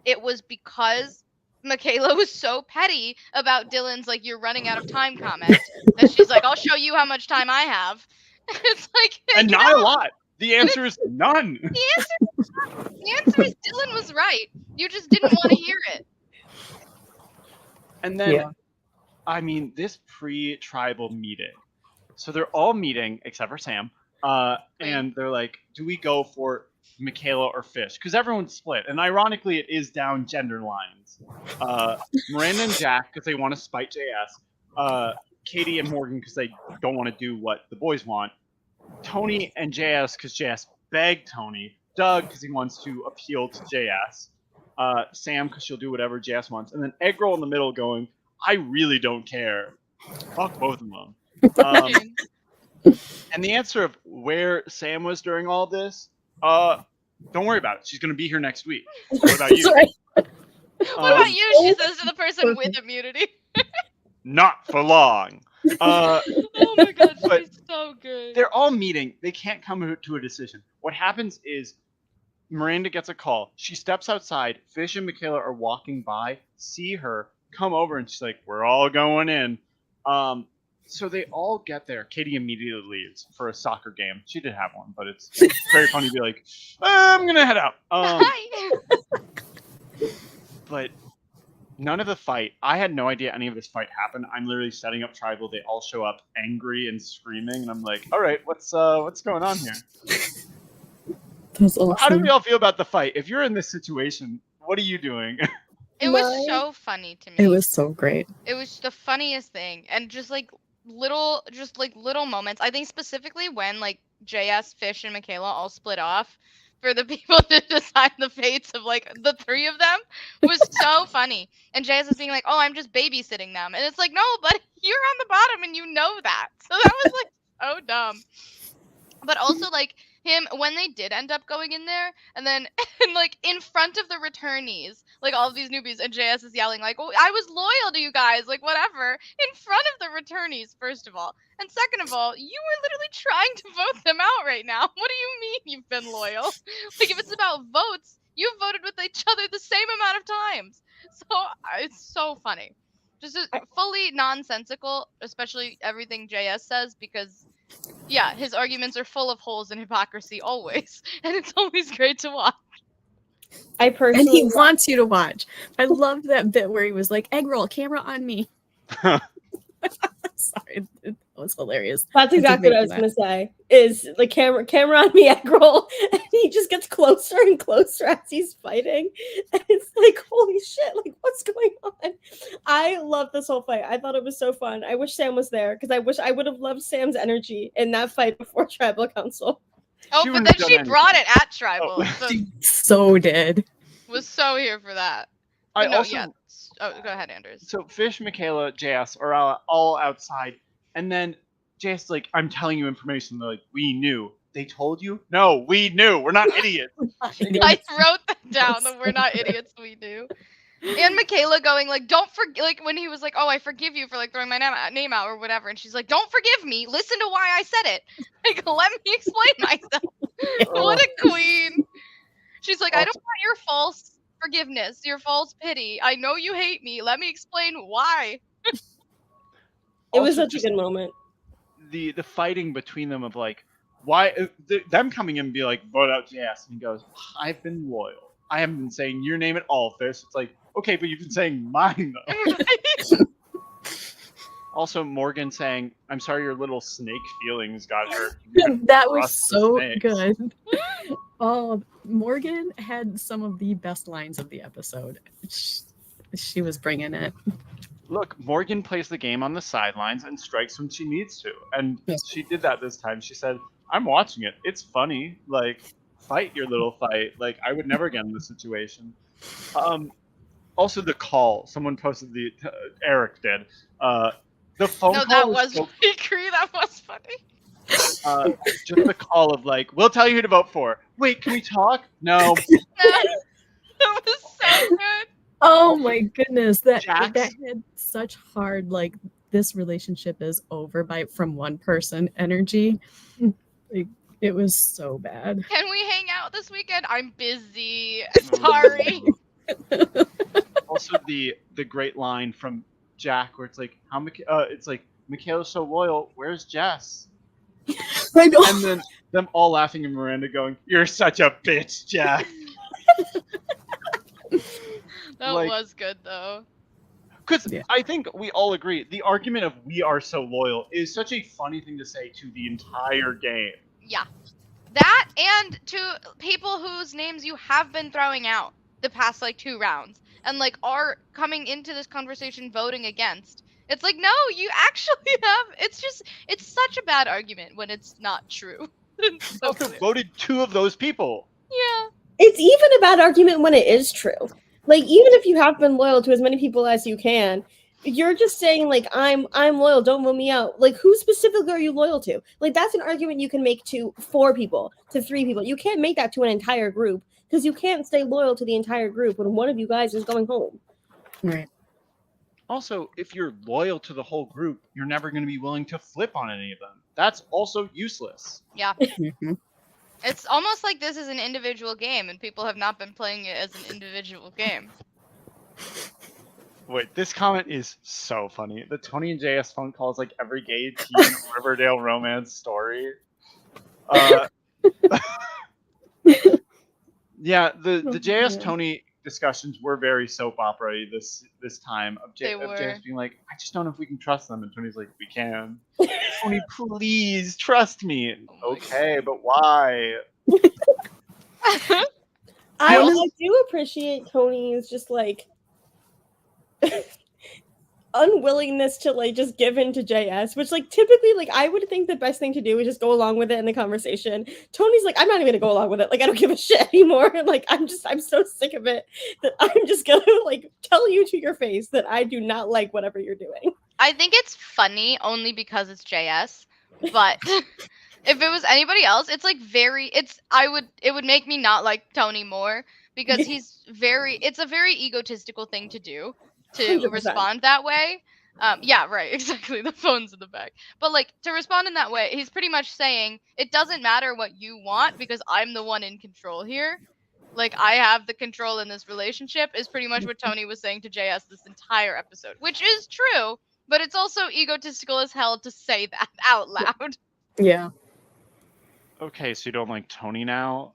it was because Michaela was so petty about Dylan's, like, you're running out of time comment, that she's like, I'll show you how much time I have. It's like, And not a lot. The answer is none. The answer is Dylan was right. You just didn't want to hear it. And then, Yeah. I mean, this pre-tribal meeting. So they're all meeting, except for Sam. And they're like, do we go for Michaela or Fish? Because everyone's split. And ironically, it is down gender lines. Miranda and Jack, because they want to spite JS. Katie and Morgan, because they don't want to do what the boys want. Tony and JS, because JS begged Tony. Doug, because he wants to appeal to JS. Sam, because she'll do whatever JS wants. And then Eggroll in the middle going, I really don't care. Fuck both of them. And the answer of where Sam was during all this, don't worry about it. She's going to be here next week. What about you? Sorry. What about you? She says to the person with immunity. Not for long. Oh my god, But she's so good. They're all meeting. They can't come to a decision. What happens is Miranda gets a call. She steps outside. Fish and Michaela are walking by, see her, come over, and she's like, we're all going in. So they all get there. Katie immediately leaves for a soccer game. She did have one, but it's very funny to be like, I'm going to head out. Hi. But none of the fight. I had no idea any of this fight happened. I'm literally setting up tribal. They all show up angry and screaming, and I'm like, all right, what's going on here? That's awesome. How do we all feel about the fight? If you're in this situation, what are you doing? It was so funny to me. It was so great. It was the funniest thing, and just like little moments. I think specifically when like JS, Fish, and Michaela all split off for the people to decide the fates of like the three of them was so funny. And JS is being like, "Oh, I'm just babysitting them," and it's like, "No, but you're on the bottom and you know that." So that was like so dumb. But also like him when they did end up going in there, and then and like in front of the returnees, like all of these newbies, and JS is yelling like, "Oh, I was loyal to you guys," like whatever, in front of the returnees, first of all, and second of all, you were literally trying to vote them out right now. What do you mean you've been loyal? Like if it's about votes, you've voted with each other the same amount of times. So it's so funny, just fully nonsensical, especially everything JS says, because yeah, his arguments are full of holes and hypocrisy always, and it's always great to watch. I And personally he wants you to watch. I loved that bit where he was like, egg roll, camera on me. Sorry, that was hilarious. That's exactly what I was gonna say. Is the camera on me, egg roll, and he just gets closer and closer as he's fighting, and it's like, holy shit! Like, what's going on? I love this whole fight. I thought it was so fun. I wish Sam was there because I wish I would have loved Sam's energy in that fight before Tribal Council. Oh, She but wouldn't then have she done brought it at Tribal. Oh. So So did. was so here for that. I But no, also yeah. Oh, go ahead, Anders. so Fish, Michaela, JS are all outside, and then JS is like, I'm telling you information. They're like, we knew. They told you? No, we knew. We're not idiots. I wrote that down. That we're not idiots. We do. And Michaela going like, don't forget, like when he was like, oh, I forgive you for like throwing my name out or whatever, and she's like, don't forgive me. Listen to why I said it. Like, let me explain myself. What a queen. She's like, I don't want your false forgiveness, your false pity. I know you hate me. Let me explain why. It was Also, such a just good moment. the fighting between them of like, why them coming in and be like, vote out JS, and he goes, I've been loyal. I haven't been saying your name at all, Fish. It's like, okay, but you've been saying mine though. Also, Morgan saying, "I'm sorry, your little snake feelings got hurt." That was Trust the so snakes. good. Oh, Morgan had some of the best lines of the episode. She was bringing it. Look, Morgan plays the game on the sidelines and strikes when she needs to. And Yes. she did that this time. She said, "I'm watching it. It's funny. Like, fight your little fight. Like, I would never get in this situation." Also, the call. Someone posted Eric did. The phone No, call that was was so, agree. That was funny. just the call of like, "We'll tell you who to vote for." Wait, can we talk? No. That was so good. Oh my goodness, that Jax. had such hard, like, this relationship is over from one person energy. Like, it was so bad. Can we hang out this weekend? I'm busy. Sorry. Also, the great line from Jack where it's like, it's like, "Michaela's so loyal. Where's Jess?" I know. And then them all laughing and Miranda going, "You're such a bitch, Jack." That Like- was good though. Because Yeah. I think we all agree the argument of "we are so loyal" is such a funny thing to say to the entire game. Yeah. That and to people whose names you have been throwing out the past like 2 rounds and like are coming into this conversation voting against. It's like, no, you actually have. It's such a bad argument when it's not true. It's so Also clear. voted 2 of those people. Yeah. It's even a bad argument when it is true. Like, even if you have been loyal to as many people as you can, you're just saying, like, I'm loyal, don't vote me out. Like, who specifically are you loyal to? Like, that's an argument you can make to 4 people, to 3 people. You can't make that to an entire group, because you can't stay loyal to the entire group when one of you guys is going home. Right. Also, if you're loyal to the whole group, you're never going to be willing to flip on any of them. That's also useless. Yeah. Mhm. It's almost like this is an individual game and people have not been playing it as an individual game. Wait, this comment is so funny. The Tony and JS phone call is like every gay teen Riverdale romance story. Yeah, the JS Yeah. Tony discussions were very soap opera this time of They of were. JS being like, "I just don't know if we can trust them," and Tony's like, "We can." Tony, please trust me. Oh my Okay, but why? I also- do appreciate Tony's just like unwillingness to like just give in to JS, which like typically like I would think the best thing to do is just go along with it in the conversation. Tony's like, I'm not even gonna go along with it. Like, I don't give a shit anymore. Like, I'm so sick of it that I'm just gonna like tell you to your face that I do not like whatever you're doing. I think it's funny only because it's JS, but if it was anybody else, it's like it would make me not like Tony more because it's a very egotistical thing to do to 100%. respond that way. Yeah, right, exactly. The phone's in the back. But like to respond in that way, he's pretty much saying it doesn't matter what you want because I'm the one in control here. Like I have the control in this relationship is pretty much what Tony was saying to JS this entire episode, which is true, but it's also egotistical as hell to say that out loud. Yeah. Okay, so you don't like Tony now?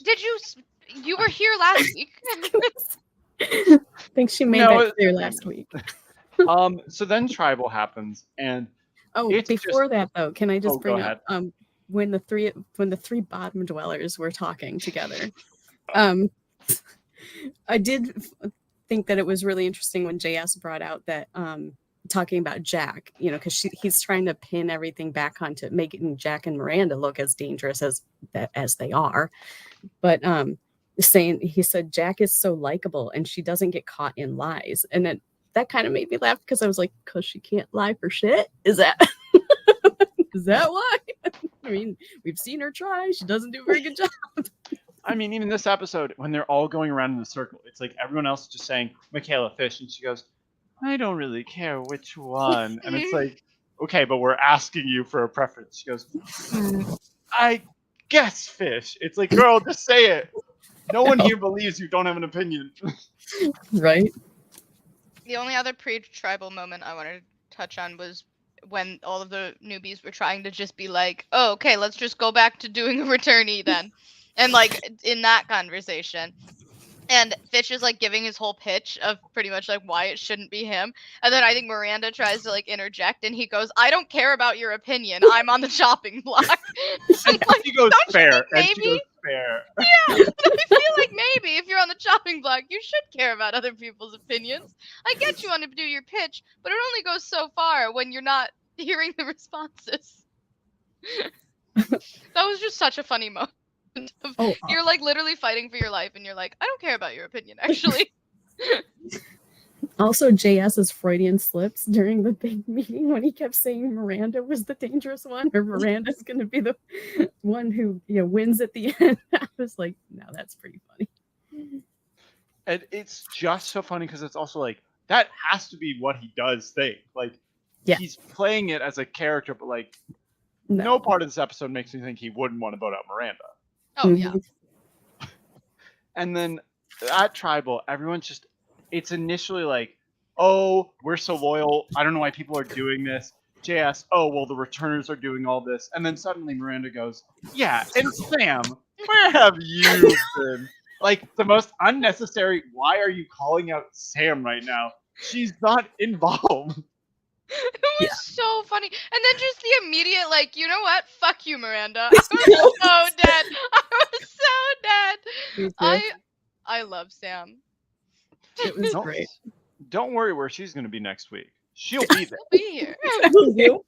Did you were here last week? I think she made No, that clear last week. So then tribal happens, and Oh, It's before just- that though, can I just Oh, go bring up when the three bottom dwellers were talking together. I did think that it was really interesting when JS brought out that talking about Jack, you know, because he's trying to pin everything back onto making Jack and Miranda look as dangerous as they are, but he said Jack is so likable and she doesn't get caught in lies, and then that kind of made me laugh because I was like, because she can't lie for shit? Is that is that why? I mean, we've seen her try. She doesn't do a very good job. I mean, even this episode, when they're all going around in a circle, it's like everyone else is just saying, "Michaela Fish," and she goes, "I don't really care which one." And it's like, okay, but we're asking you for a preference. She goes, "I guess Fish." It's like, girl, just say it. No one here believes you don't have an opinion. Right? The only other pre-tribal moment I wanted to touch on was when all of the newbies were trying to just be like, "Oh, okay, let's just go back to doing a returnee then," and like in that conversation, And Fish is like giving his whole pitch of pretty much like why it shouldn't be him. And then I think Miranda tries to like interject and he goes, I don't care about your opinion. I'm on the chopping block. I'm And like, she goes don't you fair. think And she maybe? goes fair. Yeah, I feel like maybe if you're on the chopping block, you should care about other people's opinions. I get you want to do your pitch, but it only goes so far when you're not hearing the responses. That was just such a funny moment. Oh, You're like literally fighting for your life, and you're like, I don't care about your opinion, actually. also JS's Freudian slips during the big meeting when he kept saying Miranda was the dangerous one, or Miranda's going to be the one who wins at the end. I was like, no, that's pretty funny. And it's just so funny because it's also like that has to be what he does think. Like Yeah. he's playing it as a character, but like no part of this episode makes me think he wouldn't want to vote out Miranda. Oh yeah. And then at Tribal, everyone's just, it's initially like, oh, we're so loyal. I don't know why people are doing this. JS, oh, well, the returners are doing all this. And then suddenly Miranda goes, yeah, and Sam, where have you been? Like, the most unnecessary, why are you calling out Sam right now? She's not involved. It was so funny. And then just the immediate, like, you know what? Fuck you, Miranda. I was so dead. I was so dead. I love Sam. It was Don't- great. Don't worry where she's going to be next week. She'll be there. Be here. You?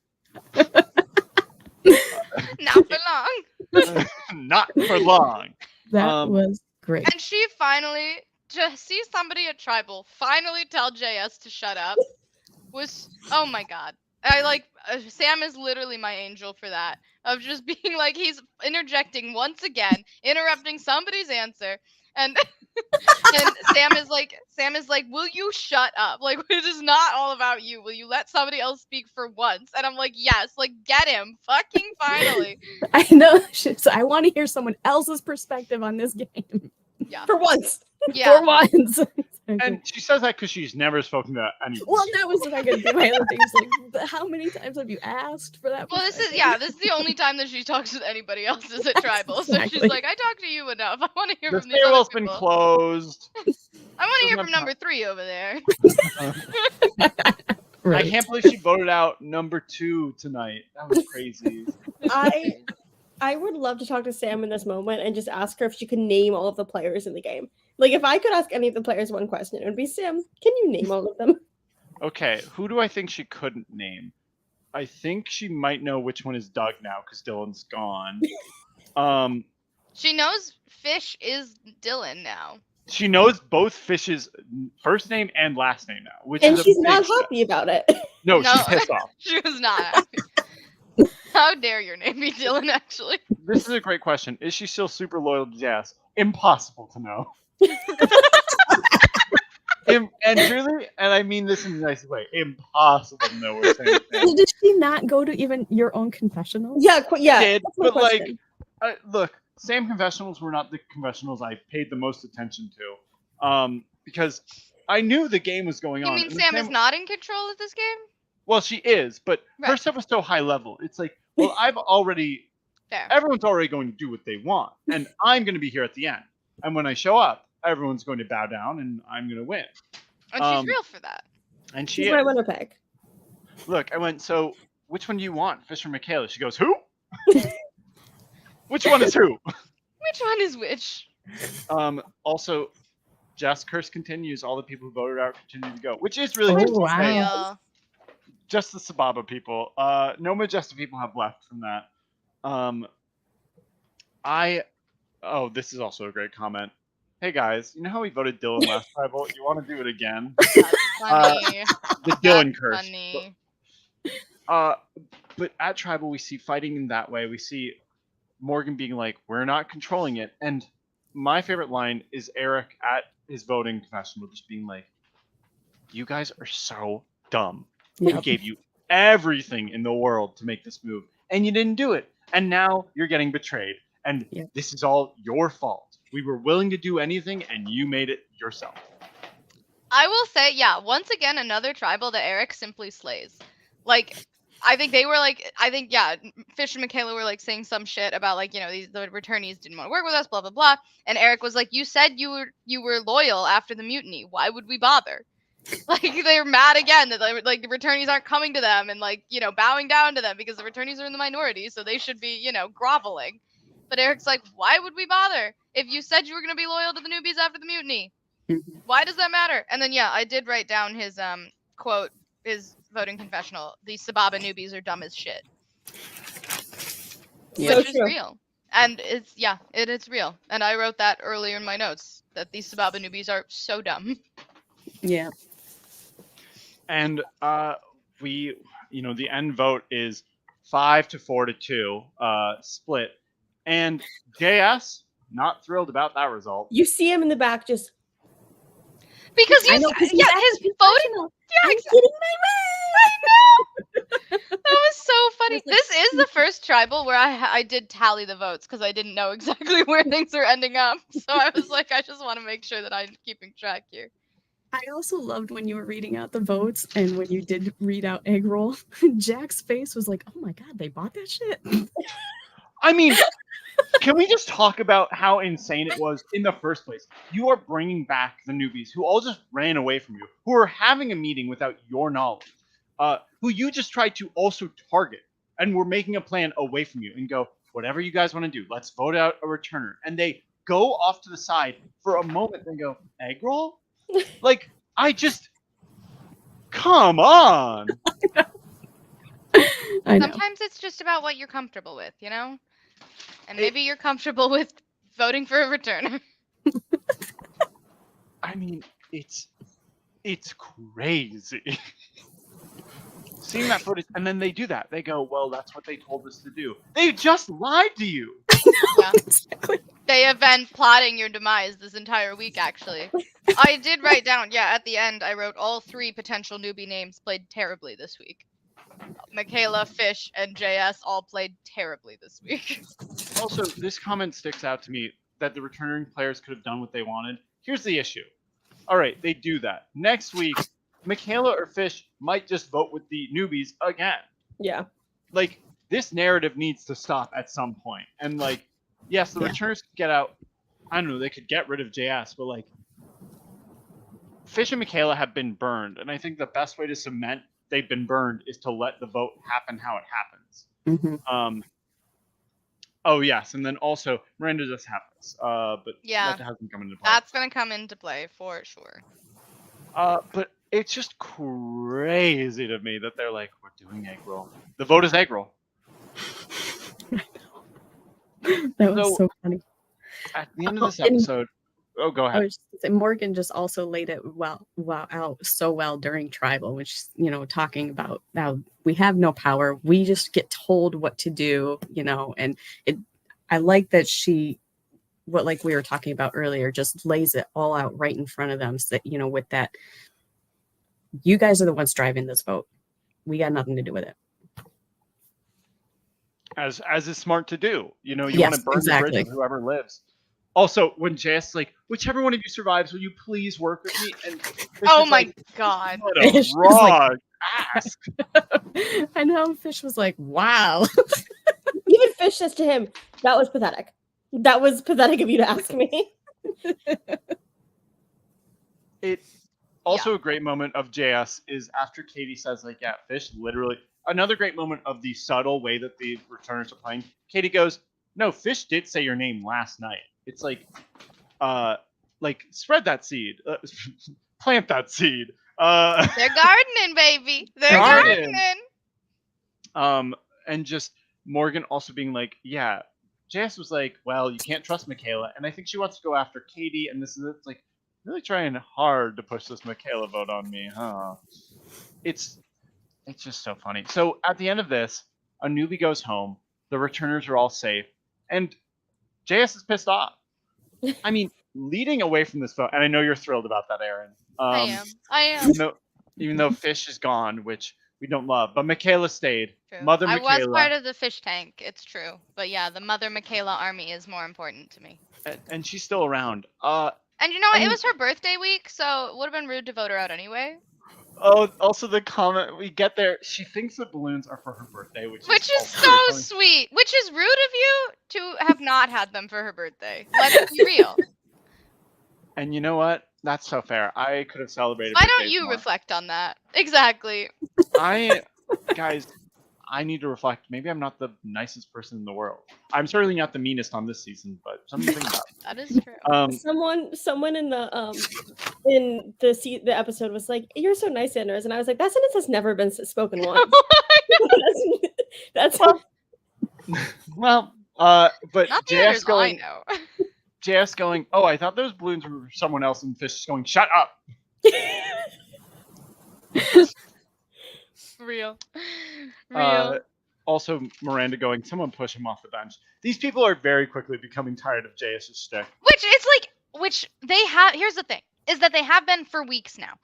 Not for long. Not for long. That was great. And she finally, to see somebody at Tribal finally tell JS to shut up was, oh my god. I like, Sam is literally my angel for that. Of just being like, he's interjecting once again, interrupting somebody's answer. And and Sam is like, will you shut up? Like, it is not all about you. Will you let somebody else speak for once? And I'm like, yes, like, get him. Fucking finally. I know. So I want to hear someone else's perspective on this game. Yeah. For once. Yeah. For once. And she says that because she's never spoken to anyone. Well, that was what I could do. My other thing is like, but how many times have you asked for that? Well, this is the only time that she talks with anybody else is at Yes, Tribal. So she's exactly. like, I talked to you enough. I want to hear The from these other stairwell's been people. closed. I want to hear Doesn't from have number 3 over there. I Right. can't believe she voted out number 2 tonight. That was crazy. I would love to talk to Sam in this moment and just ask her if she could name all of the players in the game. Like, if I could ask any of the players one question, it would be, Sam, can you name all of them? Okay, who do I think she couldn't name? I think she might know which one is Doug now because Dylan's gone. She knows Fish is Dylan now. She knows both Fish's first name and last name now, which And is a she's big not step. happy about it. No, No. she's pissed off. She was not happy. How dare your name be Dylan, actually? This is a great question. Is she still super loyal to Jazz? Impossible to know. And truly, and I mean this in the nicest way, impossible to know where Sam stands. Did she not go to even your own confessional? Yeah, yeah. Did, that's my but like, question. look, Sam confessionals were not the confessionals I paid the most attention to, because I knew the game was going You on. mean and Sam is not in control of this game? Well, she is, but her Right. stuff was so high level. It's like, well, Fair. everyone's already going to do what they want, and I'm going to be here at the end. And when I show up, everyone's going to bow down, and I'm going to win. And she's real for that. And she She's is. my winner pick. Look, I went, so which one do you want, Fish or Michaela? She goes, who? Which one is who? Which one is which? Also, Jess curse continues. All the people who voted out continue to go, which is really Oh, just to wow. say, Real. just the Sababa people. No Majestic people have left from that. Oh, this is also a great comment. Hey guys, you know how we voted Dylan last tribal? You want to do it again? That's funny. The Dylan That's curse. funny. But at tribal, we see fighting in that way. We see Morgan being like, "We're not controlling it." And my favorite line is Eric at his voting confessional, just being like, "You guys are so dumb. We Yep. gave you everything in the world to make this move, and you didn't do it. And now you're getting betrayed. And Yep. this is all your fault. We were willing to do anything, and you made it yourself." I will say, yeah, once again, another tribal that Eric simply slays. Like, I think they were like, yeah, Fish and Michaela were like saying some shit about like, the returnees didn't want to work with us, blah blah blah. And Eric was like, you said you were loyal after the mutiny. Why would we bother? Like they're mad again that like the returnees aren't coming to them and like bowing down to them because the returnees are in the minority, so they should be groveling. But Eric's like, why would we bother if you said you were gonna be loyal to the newbies after the mutiny? Why does that matter? And then I did write down his quote, his voting confessional. These Sababa newbies are dumb as shit. So Which is true. real. And it is real. And I wrote that earlier in my notes that these Sababa newbies are so dumb. Yeah. And we, the end vote is 5-4 to 2, split. And JS, not thrilled about that result. You see him in the back just. Because I know, 'cause he's his acting voting. professional. Yeah, I'm exactly. getting my That was so funny. was like, This is the first tribal where I did tally the votes because I didn't know exactly where things were ending up. So I was like, I just want to make sure that I'm keeping track here. I also loved when you were reading out the votes and when you did read out egg roll, Jack's face was like, oh my God, they bought that shit. I mean, can we just talk about how insane it was in the first place? You are bringing back the newbies who all just ran away from you, who are having a meeting without your knowledge, who you just tried to also target, and were making a plan away from you and go, whatever you guys want to do, let's vote out a returner. And they go off to the side for a moment and go, egg roll? Like, come on. I know. Sometimes it's just about what you're comfortable with, And maybe you're comfortable with voting for a returner. I mean, it's crazy. Seeing that footage, and then they do that. They go, well, that's what they told us to do. They just lied to you. Yeah. Exactly. They have been plotting your demise this entire week, actually. I did write down, at the end, I wrote all 3 potential newbie names played terribly this week. Michaela, Fish, and JS all played terribly this week. Also, this comment sticks out to me that the returning players could have done what they wanted. Here's the issue. All right, they do that. Next week, Michaela or Fish might just vote with the newbies again. Yeah. Like, this narrative needs to stop at some point. And, like, yes, the returners could get out. I don't know, they could get rid of JS, but, like, Fish and Michaela have been burned. And I think the best way to cement they've been burned is to let the vote happen how it happens. Mm-hmm. Oh, yes. And then also, Miranda just happens. But Yeah. that hasn't come into play. That's going to come into play for sure. But it's just crazy to me that they're like, we're doing egg roll. The vote is egg roll. That was so funny. At the end of this episode, go ahead. I was just saying, Morgan just also laid it out so well during tribal, which talking about how we have no power, we just get told what to do, and I like that like we were talking about earlier, just lays it all out right in front of them, so that, with that, you guys are the ones driving this vote, we got nothing to do with it. As is smart to do, you want to burn the bridge with whoever lives. Also, when JS is like, whichever one of you survives, will you please work with me? And oh my God. What a raw ask. I know, Fish was like, wow. Even Fish says to him, that was pathetic. That was pathetic of you to ask me. It also a great moment of JS is after Katie says, like, yeah, Fish literally. Another great moment of the subtle way that the returners are playing. Katie goes, no, Fish did say your name last night. It's like spread that seed, plant that seed. They're gardening, baby. They're gardening. And just Morgan also being like, yeah, JS was like, well, you can't trust Michaela, and I think she wants to go after Katie, and this is it's like really trying hard to push this Michaela vote on me, huh? It's just so funny. So at the end of this, a newbie goes home. The returners are all safe, and JS is pissed off. I mean, leading away from this vote, and I know you're thrilled about that, Erin. I am. Even though Fish is gone, which we don't love, but Michaela stayed. True. Mother I Michaela. was part of the fish tank. It's true, but yeah, the Mother Michaela army is more important to me. And she's still around. And you know what? It was her birthday week, so it would have been rude to vote her out anyway. Oh, also the comment we get there. She thinks the balloons are for her birthday, which Which is also so really funny. sweet. Which is rude of you to have not had them for her birthday. Let's be real. And you know what? That's so fair. I could have celebrated. Why don't birthdays you more. reflect on that? Exactly. Guys, I need to reflect. Maybe I'm not the nicest person in the world. I'm certainly not the meanest on this season, but something to think about. That is true. Someone in the episode was like, "You're so nice, Anders," and I was like, "That sentence has never been spoken once." that's Well, but Not the JS others I going, know. JS going. Oh, I thought those balloons were for someone else, and Fish going, "Shut up." Real. Also, Miranda going, "Someone push him off the bench." These people are very quickly becoming tired of JS's shtick. Which they have. Here's the thing: is that they have been for weeks now,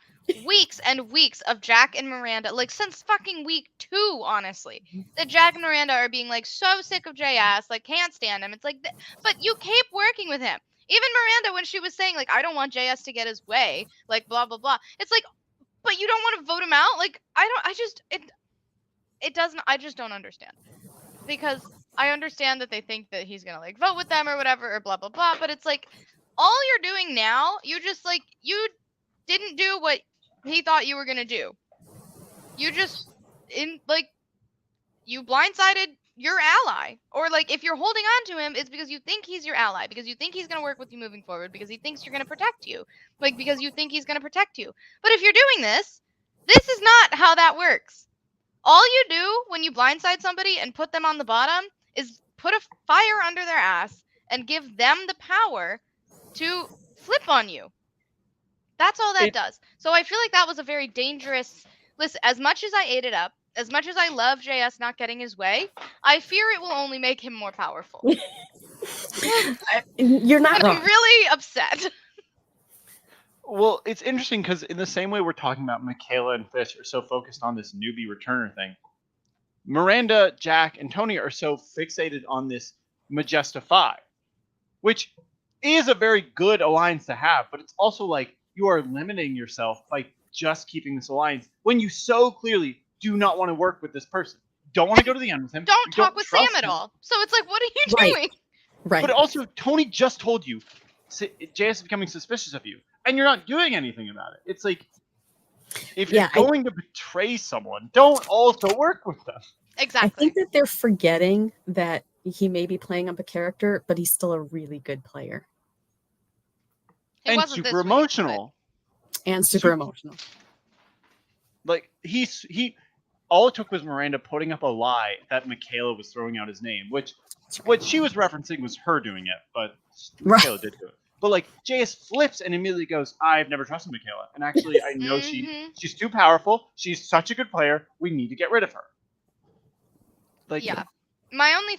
weeks and weeks of Jack and Miranda, like since fucking week 2, honestly. That Jack and Miranda are being like so sick of JS, like can't stand him. It's like, but you keep working with him. Even Miranda, when she was saying like, I don't want JS to get his way, like blah blah blah. It's like, but you don't want to vote him out. Like I just don't understand. Because I understand that they think that he's gonna like vote with them or whatever or blah blah blah, but it's like all you're doing now, you just like you didn't do what he thought you were gonna do. You just you blindsided your ally. Or like if you're holding on to him, it's because you think he's your ally, because you think he's gonna work with you moving forward, because he thinks you're gonna protect you. Like because you think he's gonna protect you. But if you're doing this is not how that works. All you do when you blindside somebody and put them on the bottom is put a fire under their ass and give them the power to flip on you. That's all that does. So I feel like that was a very dangerous... Listen, as much as I ate it up, as much as I love JS not getting his way, I fear it will only make him more powerful. You're not wrong. I'm really upset. Well, it's interesting because in the same way we're talking about Michaela and Fish are so focused on this newbie returner thing, Miranda, Jack, and Tony are so fixated on this Majesta 5, which is a very good alliance to have, but it's also like you are limiting yourself by just keeping this alliance when you so clearly do not want to work with this person. Don't want to go to the end with him. Don't talk with Sam trust at him. all. So it's like, what are you doing? Right. But also, Tony just told you JS is becoming suspicious of you, and you're not doing anything about it. It's like, if you're going to betray someone, don't also work with them. Exactly. I think that they're forgetting that he may be playing up a character, but he's still a really good player. And super emotional. And super emotional. Like, all it took was Miranda putting up a lie that Michaela was throwing out his name, which what she was referencing was her doing it, but Michaela did do it. But like JS flips and immediately goes, "I've never trusted Michaela, and actually I know she's too powerful. She's such a good player. We need to get rid of her." Like, yeah, my only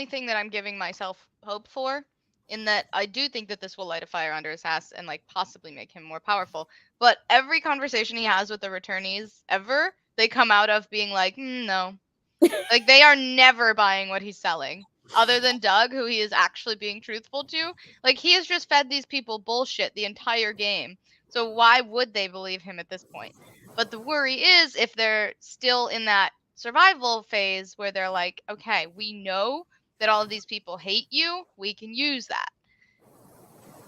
thing that I'm giving myself hope for, in that I do think that this will light a fire under his ass and like possibly make him more powerful. But every conversation he has with the returnees ever, they come out of being like, no. Like, they are never buying what he's selling. Other than Doug, who he is actually being truthful to. Like, he has just fed these people bullshit the entire game. So why would they believe him at this point? But the worry is if they're still in that survival phase where they're like, okay, we know that all of these people hate you, we can use that.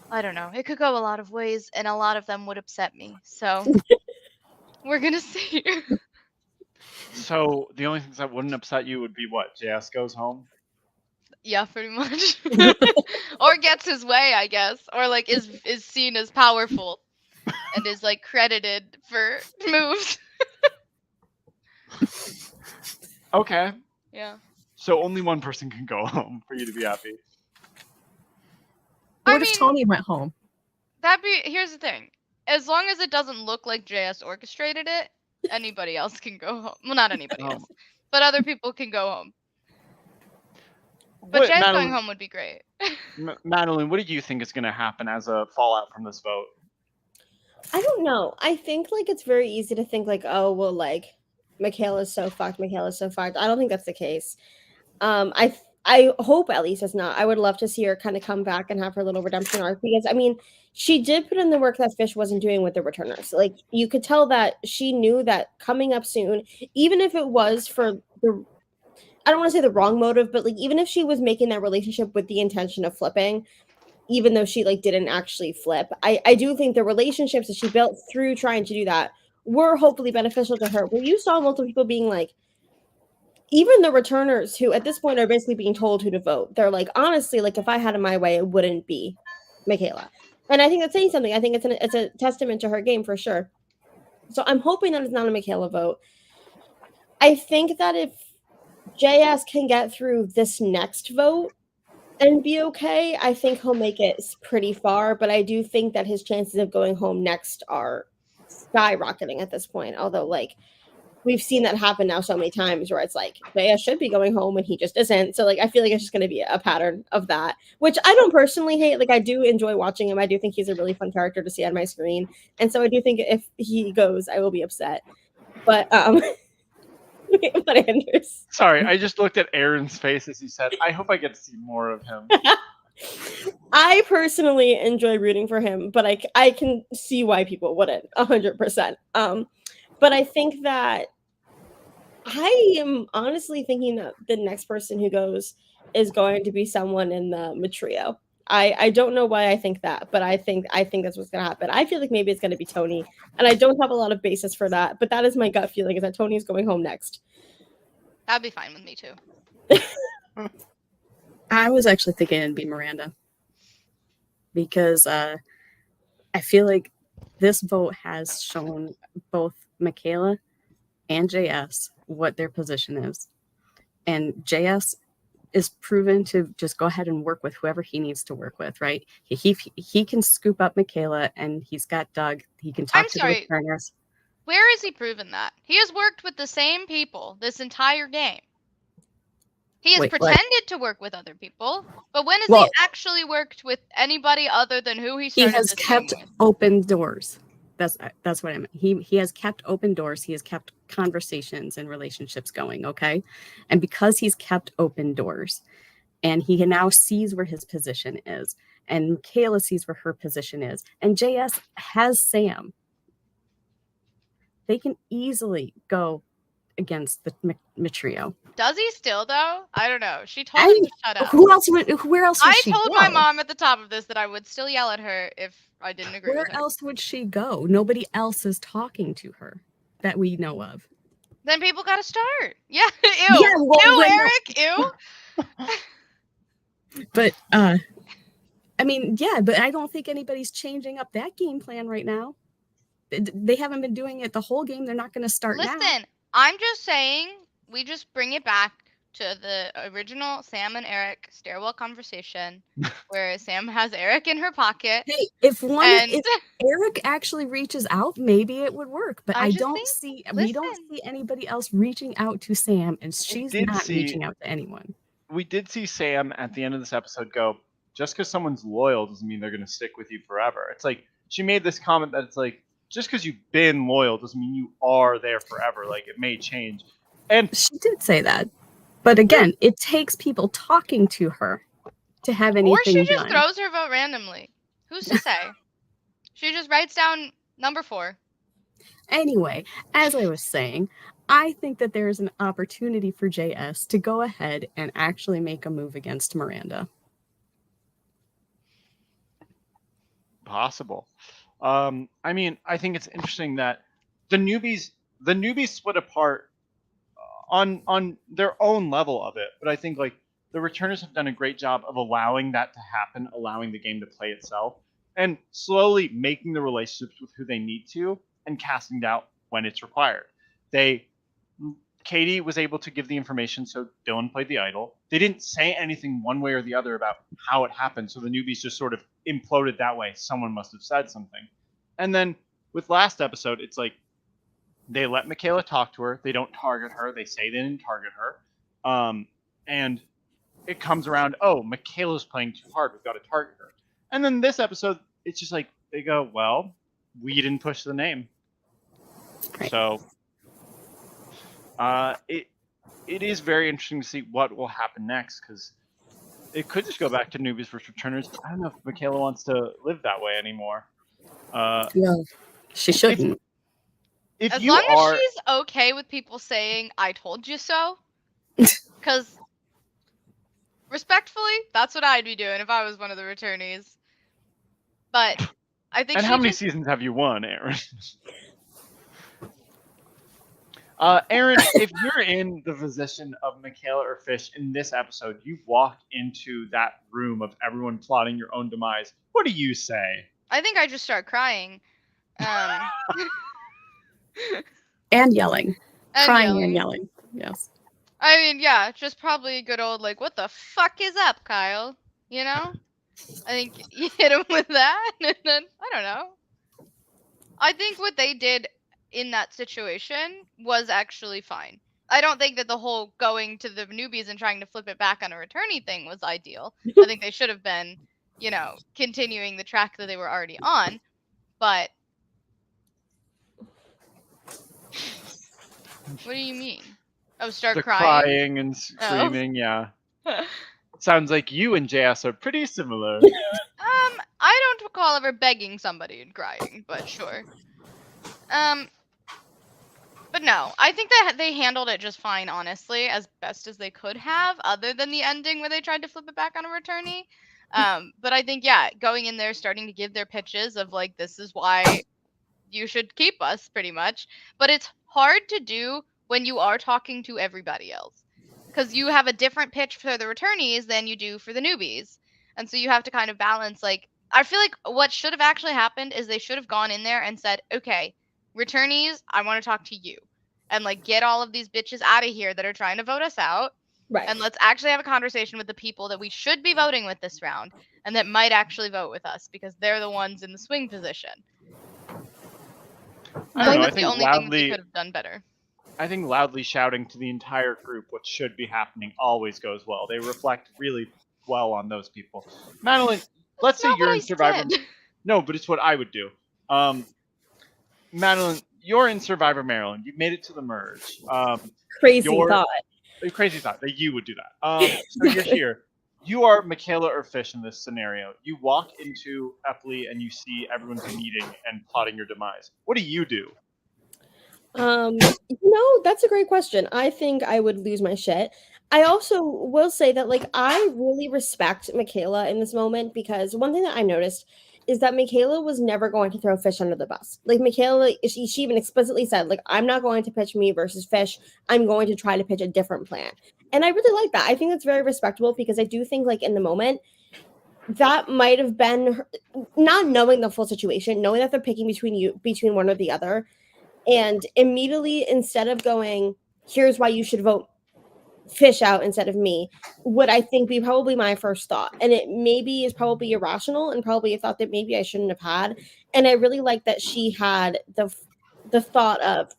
I don't know. It could go a lot of ways, and a lot of them would upset me. So we're going to see. So the only things that wouldn't upset you would be what? JS goes home? Yeah, pretty much. Or gets his way, I guess. Or like is seen as powerful and is like credited for moves. Okay. Yeah. So only one person can go home for you to be happy. What if Tony went home? Here's the thing. As long as it doesn't look like JS orchestrated it, anybody else can go home. Well, not anybody else, but other people can go home. But JS going home would be great. Madeline, what do you think is going to happen as a fallout from this vote? I don't know. I think like it's very easy to think like, oh well, like Michaela's so fucked. I don't think that's the case. I I hope at least it's not. I would love to see her kind of come back and have her little redemption arc because I mean, she did put in the work that Fish wasn't doing with the returners. Like you could tell that she knew that coming up soon, even if it was for the I don't want to say the wrong motive, but like even if she was making that relationship with the intention of flipping, even though she like didn't actually flip, I do think the relationships that she built through trying to do that were hopefully beneficial to her. Where you saw multiple people being like, even the returners who at this point are basically being told who to vote, they're like, honestly, like if I had it my way, it wouldn't be Michaela. And I think that's saying something. I think it's a testament to her game for sure. So I'm hoping that it's not a Michaela vote. I think that if JS can get through this next vote and be okay, I think he'll make it pretty far. But I do think that his chances of going home next are skyrocketing at this point. Although, like, we've seen that happen now so many times where it's like JS should be going home and he just isn't. So, like, I feel like it's just going to be a pattern of that, which I don't personally hate. Like, I do enjoy watching him. I do think he's a really fun character to see on my screen. And so I do think if he goes, I will be upset. But, but Anders. Sorry, I just looked at Aaron's face as he said, I hope I get to see more of him. I personally enjoy rooting for him, but I can see why people wouldn't 100%. But I think that I am honestly thinking that the next person who goes is going to be someone in the trio. I don't know why I think that, but I think that's what's going to happen. I feel like maybe it's going to be Tony, and I don't have a lot of basis for that, but that is my gut feeling is that Tony is going home next. That'd be fine with me too. I was actually thinking it'd be Miranda because I feel like this vote has shown both Michaela and JS what their position is. And JS is proven to just go ahead and work with whoever he needs to work with, right? He can scoop up Michaela and he's got Doug. He can talk to the returners. Where is he proven that? He has worked with the same people this entire game. He has pretended to work with other people, but when has he actually worked with anybody other than who he started? He has kept open doors. That's what I meant. He has kept open doors. He has kept conversations and relationships going, okay? And because he's kept open doors and he now sees where his position is and Michaela sees where her position is and JS has Sam, they can easily go against the trio. Does he still though? I don't know. She told him to shut up. Where else would she told go? my mom at the top of this that I would still yell at her if I didn't agree with her. Where else would she go? Nobody else is talking to her that we know of. Then people gotta start. Yeah. Ew. Yeah, well, ew, Eric. Ew. But I mean, yeah, but I don't think anybody's changing up that game plan right now. They haven't been doing it the whole game. They're not going to start now. Listen, I'm just saying we just bring it back to the original Sam and Eric stairwell conversation where Sam has Eric in her pocket. Hey, if Eric actually reaches out, maybe it would work. But we don't see anybody else reaching out to Sam, and she's not reaching out to anyone. We did see Sam at the end of this episode go, just because someone's loyal doesn't mean they're going to stick with you forever. It's like she made this comment that it's like, just because you've been loyal doesn't mean you are there forever. Like, it may change. And she did say that. But again, it takes people talking to her to have anything done. Or she just throws her vote randomly. Who's to say? She just writes down number 4. Anyway, as I was saying, I think that there is an opportunity for JS to go ahead and actually make a move against Miranda. Possible. I mean, I think it's interesting that the newbies split apart on their own level of it, but I think like the returners have done a great job of allowing that to happen, allowing the game to play itself, and slowly making the relationships with who they need to and casting doubt when it's required. Katie was able to give the information, so Dylan played the idol. They didn't say anything one way or the other about how it happened, so the newbies just sort of imploded that way. Someone must have said something. And then with last episode, it's like they let Michaela talk to her. They don't target her. They say they didn't target her. And it comes around, oh, Michaela's playing too hard. We've got to target her. And then this episode, it's just like they go, well, we didn't push the name. Right. So it is very interesting to see what will happen next, because it could just go back to newbies versus returners. I don't know if Michaela wants to live that way anymore. Well, she shouldn't. If As you long are, as she's okay with people saying "I told you so," because respectfully, that's what I'd be doing if I was one of the returnees. But I think and she how many just seasons have you won, Erin? Erin, if you're in the position of Michaela or Fish in this episode, you've walked into that room of everyone plotting your own demise. What do you say? I think I just start crying. And yelling. And Crying and yelling. Yes. I mean, yeah, just probably a good old like, what the fuck is up, Kyle? You know? I think you hit him with that, and then I don't know. I think what they did in that situation was actually fine. I don't think that the whole going to the newbies and trying to flip it back on a returnee thing was ideal. I think they should have been, continuing the track that they were already on. But what do you mean? Oh, start The crying? crying and screaming, yeah. Oh. Sounds like you and JS are pretty similar. I don't recall ever begging somebody and crying, but sure. But no, I think that they handled it just fine, honestly, as best as they could have, other than the ending where they tried to flip it back on a returnee. But I think, yeah, going in there, starting to give their pitches of like, this is why you should keep us, pretty much. But it's hard to do when you are talking to everybody else, because you have a different pitch for the returnees than you do for the newbies. And so you have to kind of balance, like, I feel like what should have actually happened is they should have gone in there and said, okay, returnees, I want to talk to you. And like get all of these bitches out of here that are trying to vote us out. Right. And let's actually have a conversation with the people that we should be voting with this round and that might actually vote with us because they're the ones in the swing position. I don't know. I That's the think only thing that they could have done better. I think loudly shouting to the entire group what should be happening always goes well. They reflect really well on those people. Madeline, let's say not you're what in I Survivor. said. No, but it's what I would do. Madeline, you're in Survivor Maryland. You've made it to the merge. Crazy thought. A crazy thought that you would do that. So you're here. You are Michaela or Fish in this scenario. You walk into Epley and you see everyone's meeting and plotting your demise. What do you do? That's a great question. I think I would lose my shit. I also will say that, like, I really respect Michaela in this moment because one thing that I noticed is that Michaela was never going to throw Fish under the bus. Like, Michaela, she even explicitly said, like, I'm not going to pitch me versus Fish. I'm going to try to pitch a different plan. And I really like that. I think that's very respectable because I do think, like, in the moment, that might have been her, not knowing the full situation, knowing that they're picking between one or the other. And immediately, instead of going, here's why you should vote Fish out instead of me, would I think be probably my first thought. And it maybe is probably irrational and probably a thought that maybe I shouldn't have had. And I really like that she had the thought of,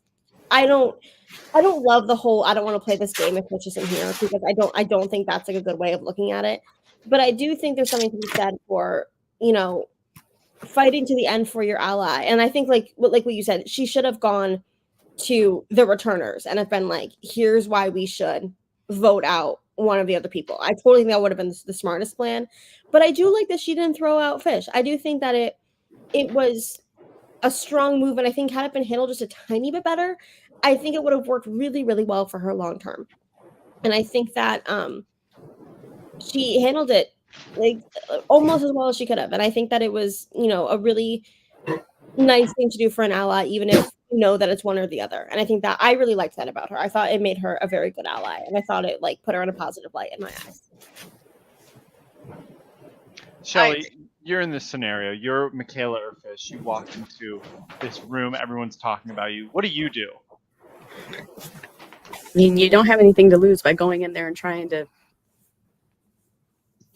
I don't love the whole, I don't want to play this game if Fish isn't here, because I don't think that's like a good way of looking at it. But I do think there's something to be said for, fighting to the end for your ally. And I think like what you said, she should have gone to the returners and have been like, here's why we should vote out one of the other people. I totally think that would have been the smartest plan. But I do like that she didn't throw out Fish. I do think that it was a strong move, and I think had it been handled just a tiny bit better, I think it would have worked really, really well for her long term. And I think that she handled it like almost as well as she could have. And I think that it was, a really nice thing to do for an ally, even if you know that it's one or the other. And I think that I really liked that about her. I thought it made her a very good ally, and I thought it like put her in a positive light in my eyes. Shelley, you're in this scenario. You're Michaela or Fish. You walk into this room. Everyone's talking about you. What do you do? I mean, you don't have anything to lose by going in there and trying to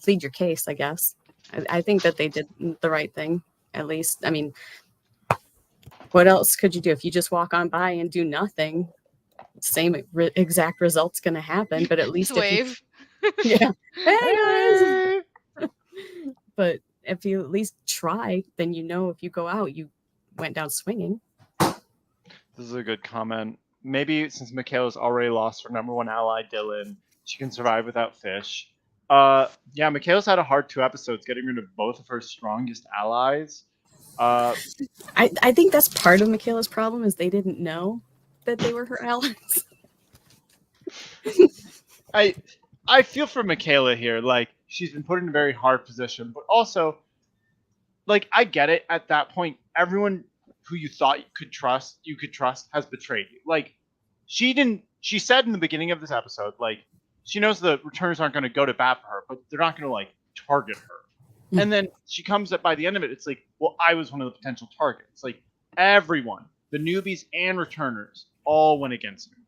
plead your case, I guess. I think that they did the right thing, at least. I mean, what else could you do? If you just walk on by and do nothing, same exact result's going to happen, but at least Just wave. Yeah. Hey guys! But if you at least try, then if you go out, you went down swinging. This is a good comment. maybe since Michaela's already lost her number one ally, Dylan, she can survive without Fish. Yeah, Michaela's had a hard 2 episodes getting rid of both of her strongest allies. I think that's part of Michaela's problem is they didn't know that they were her allies. I feel for Michaela here. Like, she's been put in a very hard position, but also, like, I get it. At that point, everyone who you thought you could trust has betrayed you. Like, she said in the beginning of this episode, like, she knows the returners aren't going to go to bat for her, but they're not going to, like, target her. And then she comes up by the end of it, it's like, well, I was one of the potential targets. Like, everyone, the newbies and returners, all went against me.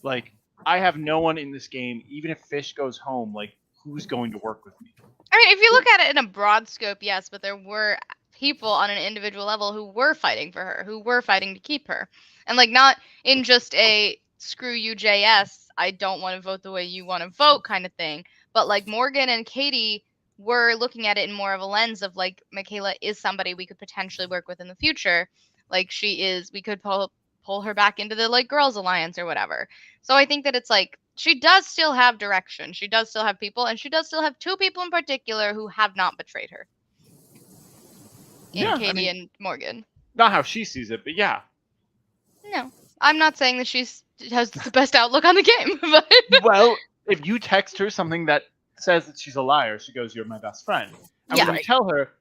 Like, I have no one in this game, even if Fish goes home, like, who's going to work with me? I mean, if you look at it in a broad scope, yes, but there were people on an individual level who were fighting for her, who were fighting to keep her. And, like, not in just a screw you, JS, I don't want to vote the way you want to vote kind of thing. But, like, Morgan and Katie were looking at it in more of a lens of, like, Michaela is somebody we could potentially work with in the future. Like, we could pull her back into the, like, Girls Alliance or whatever. So I think that it's, like, she does still have direction. She does still have people, and she does still have 2 people in particular who have not betrayed her. Katie and Morgan. Not how she sees it, but yeah. No. I'm not saying that she has the best outlook on the game, but... Well, if you text her something that says that she's a liar, she goes, "You're my best friend." And when you tell her,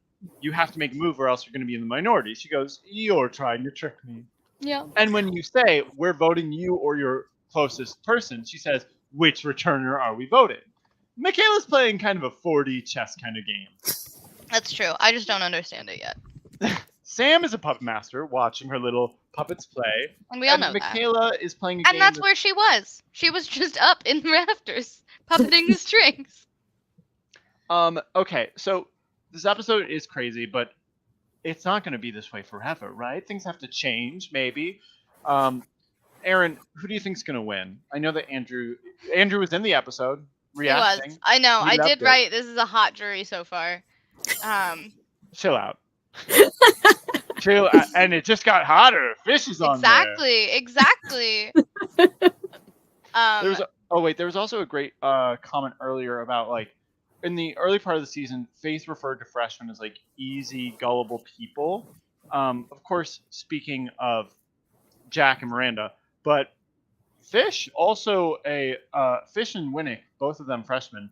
you have to make a move or else you're going to be in the minority, she goes, "You're trying to trick me." Yeah. And when you say, "We're voting you or your closest person," she says, "Which returner are we voting?" Michaela's playing kind of a 4D chess kind of game. That's true. I just don't understand it yet. Sam is a puppet master watching her little puppets play. And we all know Michaela is playing a game. And that's where she was. She was just up in the rafters, puppeting the strings. Okay, so this episode is crazy, but it's not going to be this way forever, right? Things have to change, maybe. Erin, who do you think's going to win? I know that Andrew was in the episode reacting. He was. I know. He I loved did it. write. This is a hot jury so far. Chill out. Chill, and it just got hotter. Fish is on there. Exactly. There was also a great comment earlier about, like, in the early part of the season, Faith referred to freshmen as, like, easy, gullible people. Of course, speaking of Jack and Miranda, but Fish also Fish and Winnick, both of them freshmen,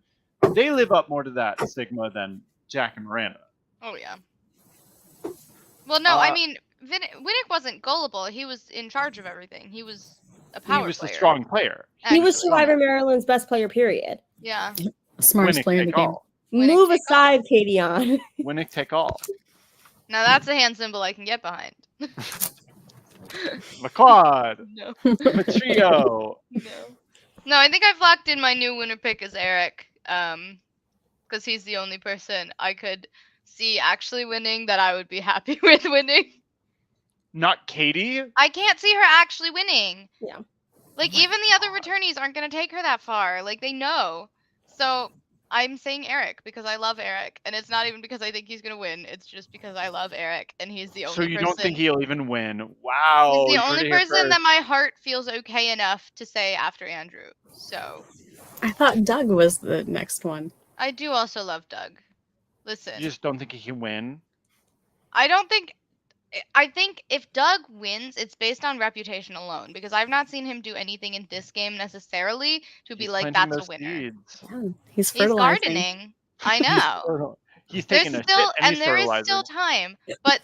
they live up more to that stigma than Jack and Miranda. Oh yeah. Well, no, I mean, Winnick wasn't gullible. He was in charge of everything. He was a power player. He was the strong player. He was Survivor Maryland's best player, period. Yeah. Smartest player in the game. Move aside, Katie on. Winnick take all. Now that's a hand symbol I can get behind. McQuad. No. Matrio. No, I think I've locked in my new winner pick as Eric. Because he's the only person I could see actually winning that I would be happy with winning. Not Katie? I can't see her actually winning. Yeah. Like, even the other returnees aren't going to take her that far. Like, they know. So, I'm saying Eric because I love Eric. And it's not even because I think he's going to win. It's just because I love Eric. And he's the only person. So you don't think he'll even win? Wow. He's the only person that my heart feels okay enough to say after Andrew. So. I thought Doug was the next one. I do also love Doug. Listen. You just don't think he can win? I think if Doug wins, it's based on reputation alone, because I've not seen him do anything in this game necessarily to be like, that's a winner. Yeah, he's fertilizing. Gardening. I know. He's taking There's a still, shit and there he's is still time. But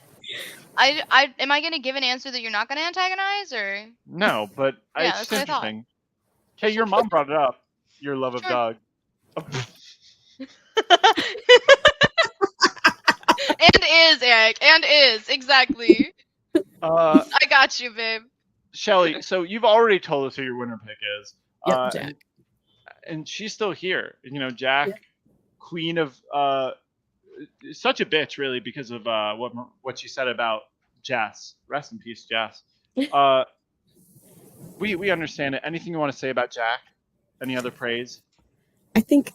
am I going to give an answer that you're not going to antagonize, or? No, but Yeah, it's that's what I interesting. Okay, your mom brought it up. Your love of Doug. And is, Eric. And is. Exactly. I got you, babe. Shelley, so you've already told us who your winner pick is. Yep, Jack. And she's still here. You know, Jack, queen of... such a bitch, really, because of what she said about Jess. Rest in peace, Jess. We understand it. Anything you want to say about Jack? Any other praise? I think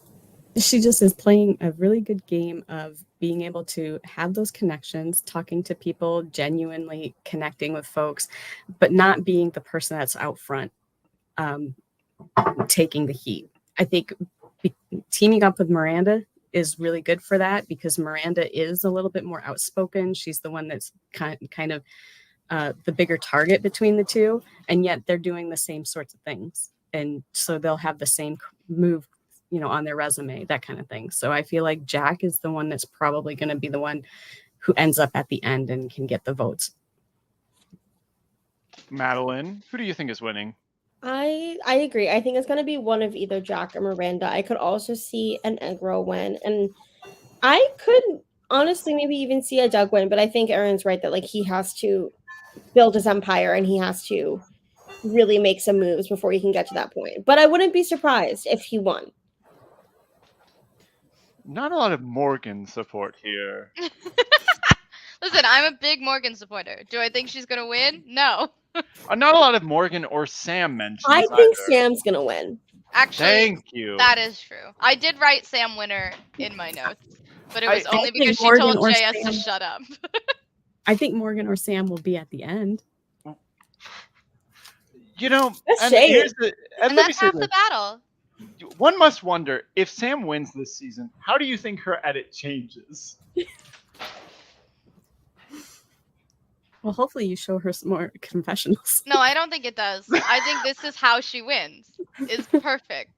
She just is playing a really good game of being able to have those connections, talking to people, genuinely connecting with folks, but not being the person that's out front taking the heat. I think teaming up with Miranda is really good for that because Miranda is a little bit more outspoken. She's the one that's kind of the bigger target between the two, and yet they're doing the same sorts of things. And so they'll have the same move, on their resume, that kind of thing. So I feel like Jack is the one that's probably going to be the one who ends up at the end and can get the votes. Madeline, who do you think is winning? I agree. I think it's going to be one of either Jack or Miranda. I could also see an egg roll win, and I could honestly maybe even see a Doug win. But I think Erin's right that like he has to build his empire and he has to really make some moves before he can get to that point. But I wouldn't be surprised if he won. Not a lot of Morgan support here. Listen, I'm a big Morgan supporter. Do I think she's gonna win? No. Not a lot of Morgan or Sam mentions. I think Sam's gonna win. Actually, thank you. That is true. I did write Sam winner in my notes, but it was only I because she Morgan told or JS to Sam. shut up. I think Morgan or Sam will be at the end. That's and shade. here's the, And let me that's say half this. the battle. One must wonder, if Sam wins this season, how do you think her edit changes? Well, hopefully you show her some more confessionals. No, I don't think it does. I think this is how she wins. Is perfect.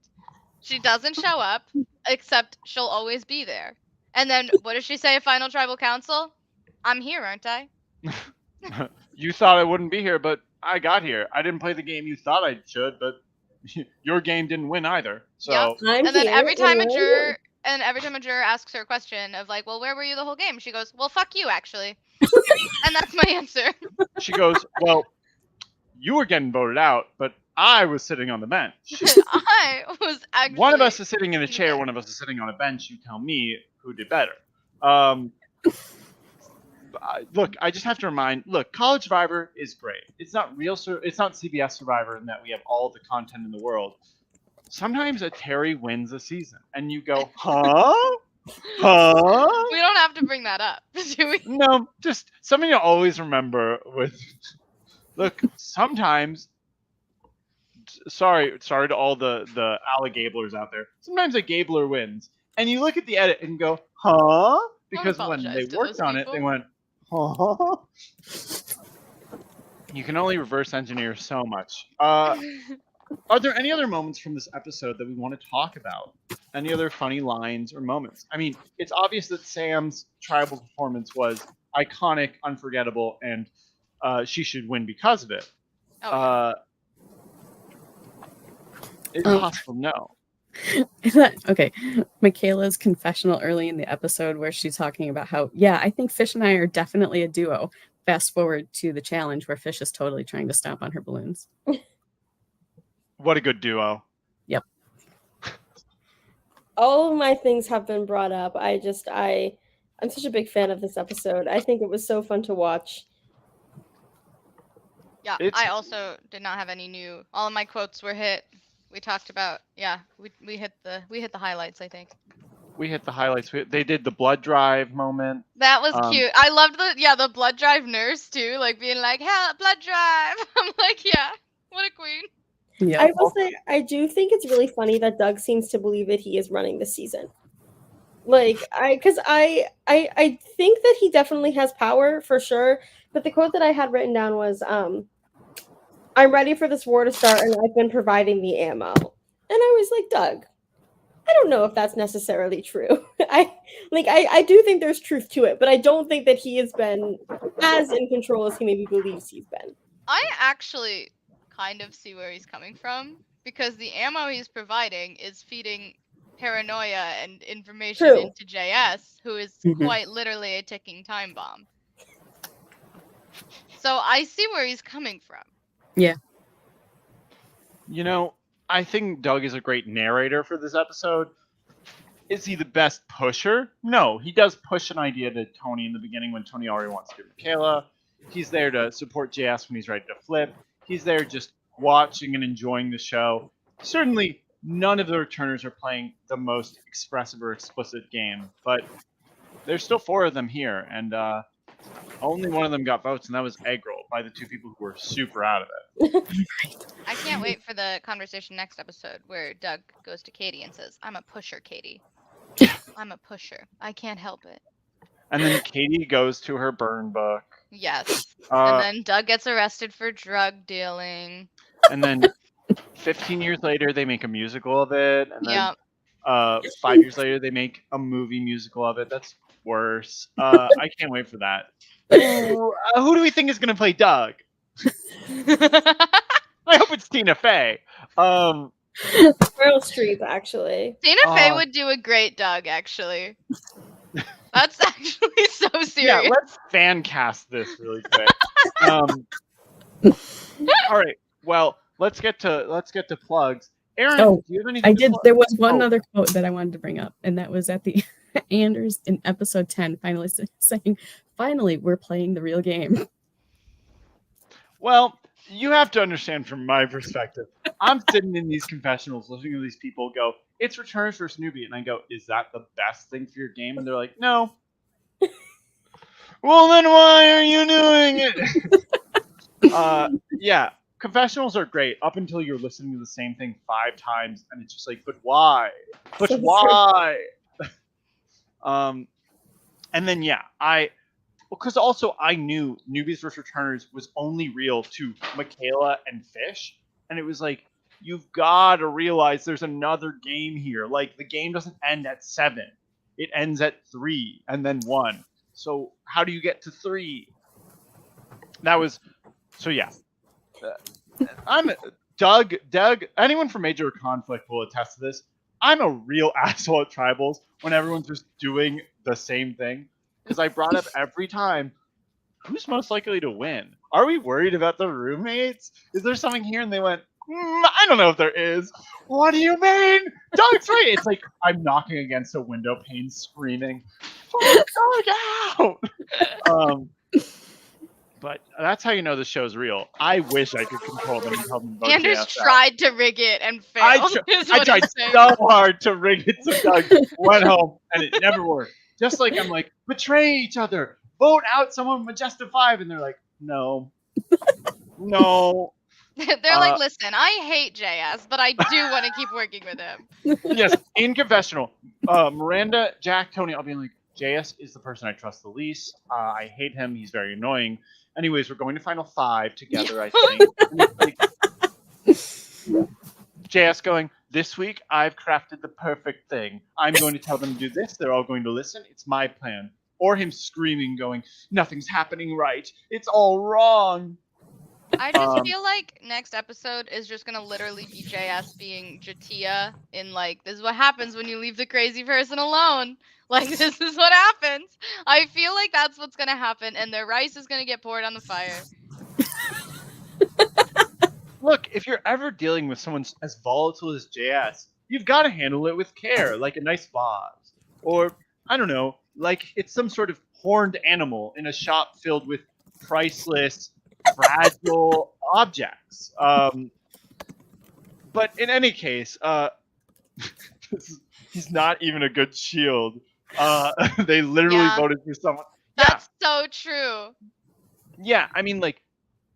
She doesn't show up, except she'll always be there. And then what does she say at Final Tribal Council? I'm here, aren't I? You thought I wouldn't be here, but I got here. I didn't play the game you thought I should, but your game didn't win either. So Yep. And then every time a juror asks her a question of like, well, where were you the whole game? She goes, well, fuck you, actually. And that's my answer. she goes, well, you were getting voted out, but I was sitting on the bench. I was actually... One of us is sitting in a chair, one of us is sitting on a bench. You tell me who did better. Look, I just have to remind, College Survivor is great. It's not it's not CBS Survivor in that we have all the content in the world. Sometimes a Terry wins a season, and you go, huh? Huh? We don't have to bring that up, do we? No, just something to always remember with, look, sometimes, sorry to all the alligablers out there, sometimes a Gabler wins, and you look at the edit and go, huh? Because when they worked on it, they went, huh? You can only reverse engineer so much. Are there any other moments from this episode that we want to talk about? Any other funny lines or moments? I mean, it's obvious that Sam's tribal performance was iconic, unforgettable, and she should win because of it. Is it possible? No. Okay, Michaela's confessional early in the episode where she's talking about how, yeah, I think Fish and I are definitely a duo. Fast forward to the challenge where Fish is totally trying to stomp on her balloons. What a good duo. Yep. All of my things have been brought up. I'm such a big fan of this episode. I think it was so fun to watch. Yeah, I also did not have any new. All of my quotes were hit. We talked about, we hit the highlights, I think. We hit the highlights. They did the blood drive moment. That was cute. I loved the blood drive nurse too, like being like, "Hell, blood drive." I'm like, yeah, what a queen. Yeah. I will say, I do think it's really funny that Doug seems to believe that he is running the season. Like, I think that he definitely has power for sure. But the quote that I had written down was, "I'm ready for this war to start, and I've been providing the ammo." And I was like, Doug, I don't know if that's necessarily true. I do think there's truth to it, but I don't think that he has been as in control as he maybe believes he's been. I actually kind of see where he's coming from, because the ammo he's providing is feeding paranoia and information into JS, who is quite literally a ticking time bomb. So I see where he's coming from. Yeah. I think Doug is a great narrator for this episode. Is he the best pusher? No, he does push an idea to Tony in the beginning when Tony already wants to do Michaela. He's there to support JS when he's ready to flip. He's there just watching and enjoying the show. Certainly none of the returners are playing the most expressive or explicit game, but there's still 4 of them here, and only one of them got votes, and that was egg roll by the 2 people who were super out of it. I can't wait for the conversation next episode where Doug goes to Katie and says, "I'm a pusher, Katie. I'm a pusher. I can't help it." And then Katie goes to her burn book. Yes. Uh, And then Doug gets arrested for drug dealing. And then 15 years later, they make a musical of it. And then Yeah. 5 years later, they make a movie musical of it. That's worse. I can't wait for that. Ooh, who do we think is going to play Doug? I hope it's Tina Fey. Meryl Streep, actually. Tina Fey would do a great Doug, actually. That's actually so serious. Yeah, let's fan cast this really quick. All right. Well, let's get to plugs. Erin, Oh, do you have anything? I to did. plug? There was one other quote that I wanted to bring up, and that was at the Anders in episode 10, finally saying, "Finally, we're playing the real game." Well, you have to understand from my perspective. I'm sitting in these confessionals listening to these people go, "It's returners versus newbie," and I go, "Is that the best thing for your game?" And they're like, "No." Well, then why are you doing it? Yeah, confessionals are great up until you're listening to the same thing 5 times, and it's just like, but why? But why? And then yeah, because also I knew Newbies vs. Returners was only real to Michaela and Fish, and it was like, you've got to realize there's another game here. Like, the game doesn't end at 7; it ends at 3 and then 1. So how do you get to 3? That was so yeah. I'm Doug. Anyone from Major Conflict will attest to this. I'm a real asshole at tribals when everyone's just doing the same thing, because I brought up every time, who's most likely to win? Are we worried about the roommates? Is there something here? And they went, I don't know if there is. What do you mean? Doug's right. It's like I'm knocking against a window pane, screaming, "Fuck Doug out!" But that's how you know the show's real. I wish I could control them and tell them about Anders JSF. tried to rig it and failed. I tried so hard to rig it so Doug went home, and it never worked. Just like I'm like, betray each other, vote out someone Majestic 5, and they're like, no. They're like, listen, I hate JS, but I do want to keep working with him. Yes, in confessional, Miranda, Jack, Tony, I'll be like, JS is the person I trust the least. I hate him. He's very annoying. Anyways, we're going to Final 5 together, I think. JS going, this week I've crafted the perfect thing. I'm going to tell them to do this. They're all going to listen. It's my plan. Or him screaming, going, nothing's happening right. It's all wrong. I just feel like next episode is just gonna literally be JS being Jatia in like, this is what happens when you leave the crazy person alone. Like, this is what happens. I feel like that's what's gonna happen, and their rice is gonna get poured on the fire. Look, if you're ever dealing with someone as volatile as JS, you've got to handle it with care, like a nice vase. Or, I don't know, like it's some sort of horned animal in a shop filled with priceless, fragile objects. But in any case, he's not even a good shield. They literally voted for someone. That's so true. Yeah, I mean, like,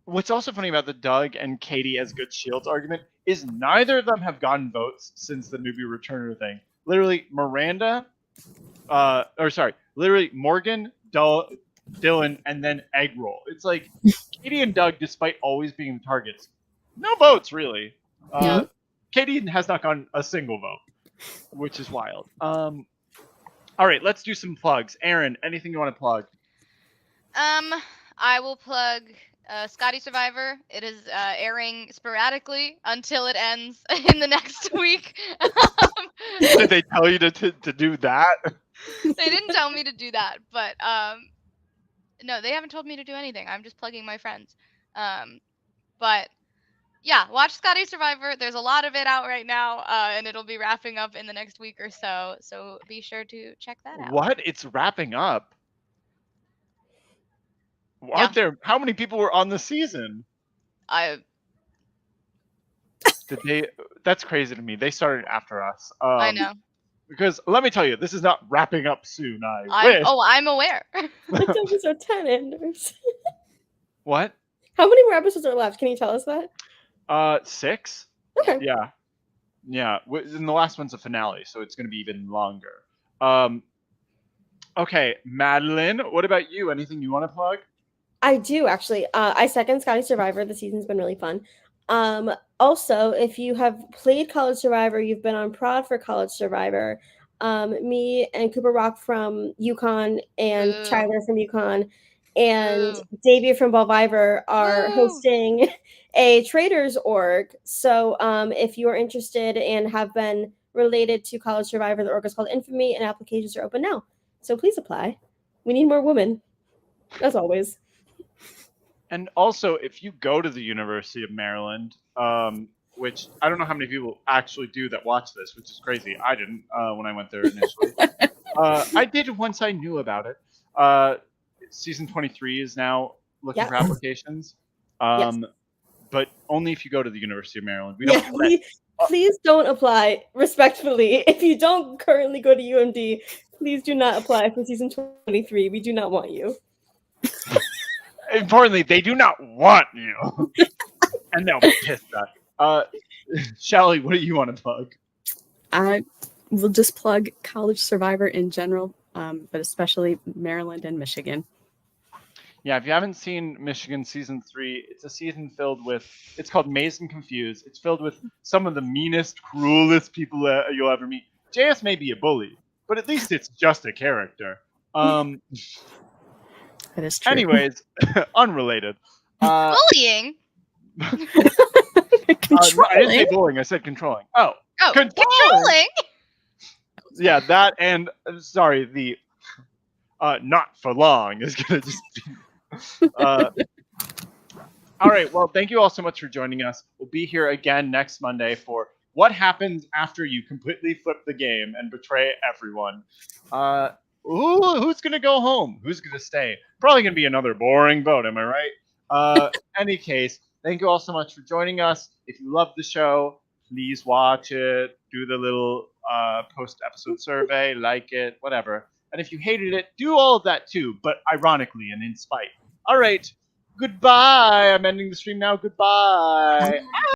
what's also funny about the Doug and Katie as good shields argument is neither of them have gotten votes since the newbie returner thing. Literally, literally Morgan, Dylan, and then Egg Roll. It's like Katie and Doug, despite always being the targets, no votes really. Katie has not gotten a single vote, which is wild. All right, let's do some plugs. Erin, anything you want to plug? I will plug Scotty Survivor. It is airing sporadically until it ends in the next week. Did they tell you to do that? They didn't tell me to do that, but no, they haven't told me to do anything. I'm just plugging my friends. But yeah, watch Scotty Survivor. There's a lot of it out right now, and it'll be wrapping up in the next week or so. So be sure to check that out. What? It's wrapping up? Aren't there? How many people were on the season? Did they? That's crazy to me. They started after us. I know. Because let me tell you, this is not wrapping up soon. I wish. I'm aware. It's episode 10, Anders. What? How many more episodes are left? Can you tell us that? 6. Okay. Yeah. Yeah. And the last one's a finale, so it's going to be even longer. Okay, Madeline, what about you? Anything you want to plug? I do actually. I second Scotty Survivor. The season's been really fun. Also, if you have played College Survivor, you've been on prod for College Survivor. Me and Cooper Rock from Yukon and Ooh. Tyler from Yukon and Ooh. Davey from Belviver are Woo. hosting a traders org. So if you are interested and have been related to College Survivor, the org is called Infamy and applications are open now. So please apply. We need more women, as always. And also, if you go to the University of Maryland, which I don't know how many people actually do that watch this, which is crazy. I didn't when I went there initially. I did once I knew about it. Season 23 is now looking for applications. But only if you go to the University of Maryland. We don't. Please don't apply respectfully. If you don't currently go to UMD, please do not apply for season 23. We do not want you. Importantly, they do not want you. And they'll be pissed at. Shelley, what do you want to plug? I will just plug College Survivor in general, but especially Maryland and Michigan. Yeah, if you haven't seen Michigan season 3, it's a season filled with, it's called Mazed and Confused. It's filled with some of the meanest, cruelest people you'll ever meet. JS may be a bully, but at least it's just a character. That is true. Anyways, unrelated. Bullying. Controlling. I didn't say bullying, I said controlling. Oh, Controlling. Yeah, that and, sorry, the not for long is going to just be... all right, well, thank you all so much for joining us. We'll be here again next Monday for what happens after you completely flip the game and betray everyone. Who's going to go home? Who's going to stay? Probably going to be another boring vote, am I right? Any case, thank you all so much for joining us. If you love the show, please watch it, do the little post-episode survey, like it, whatever. And if you hated it, do all of that too, but ironically and in spite. All right, goodbye. I'm ending the stream now. Goodbye.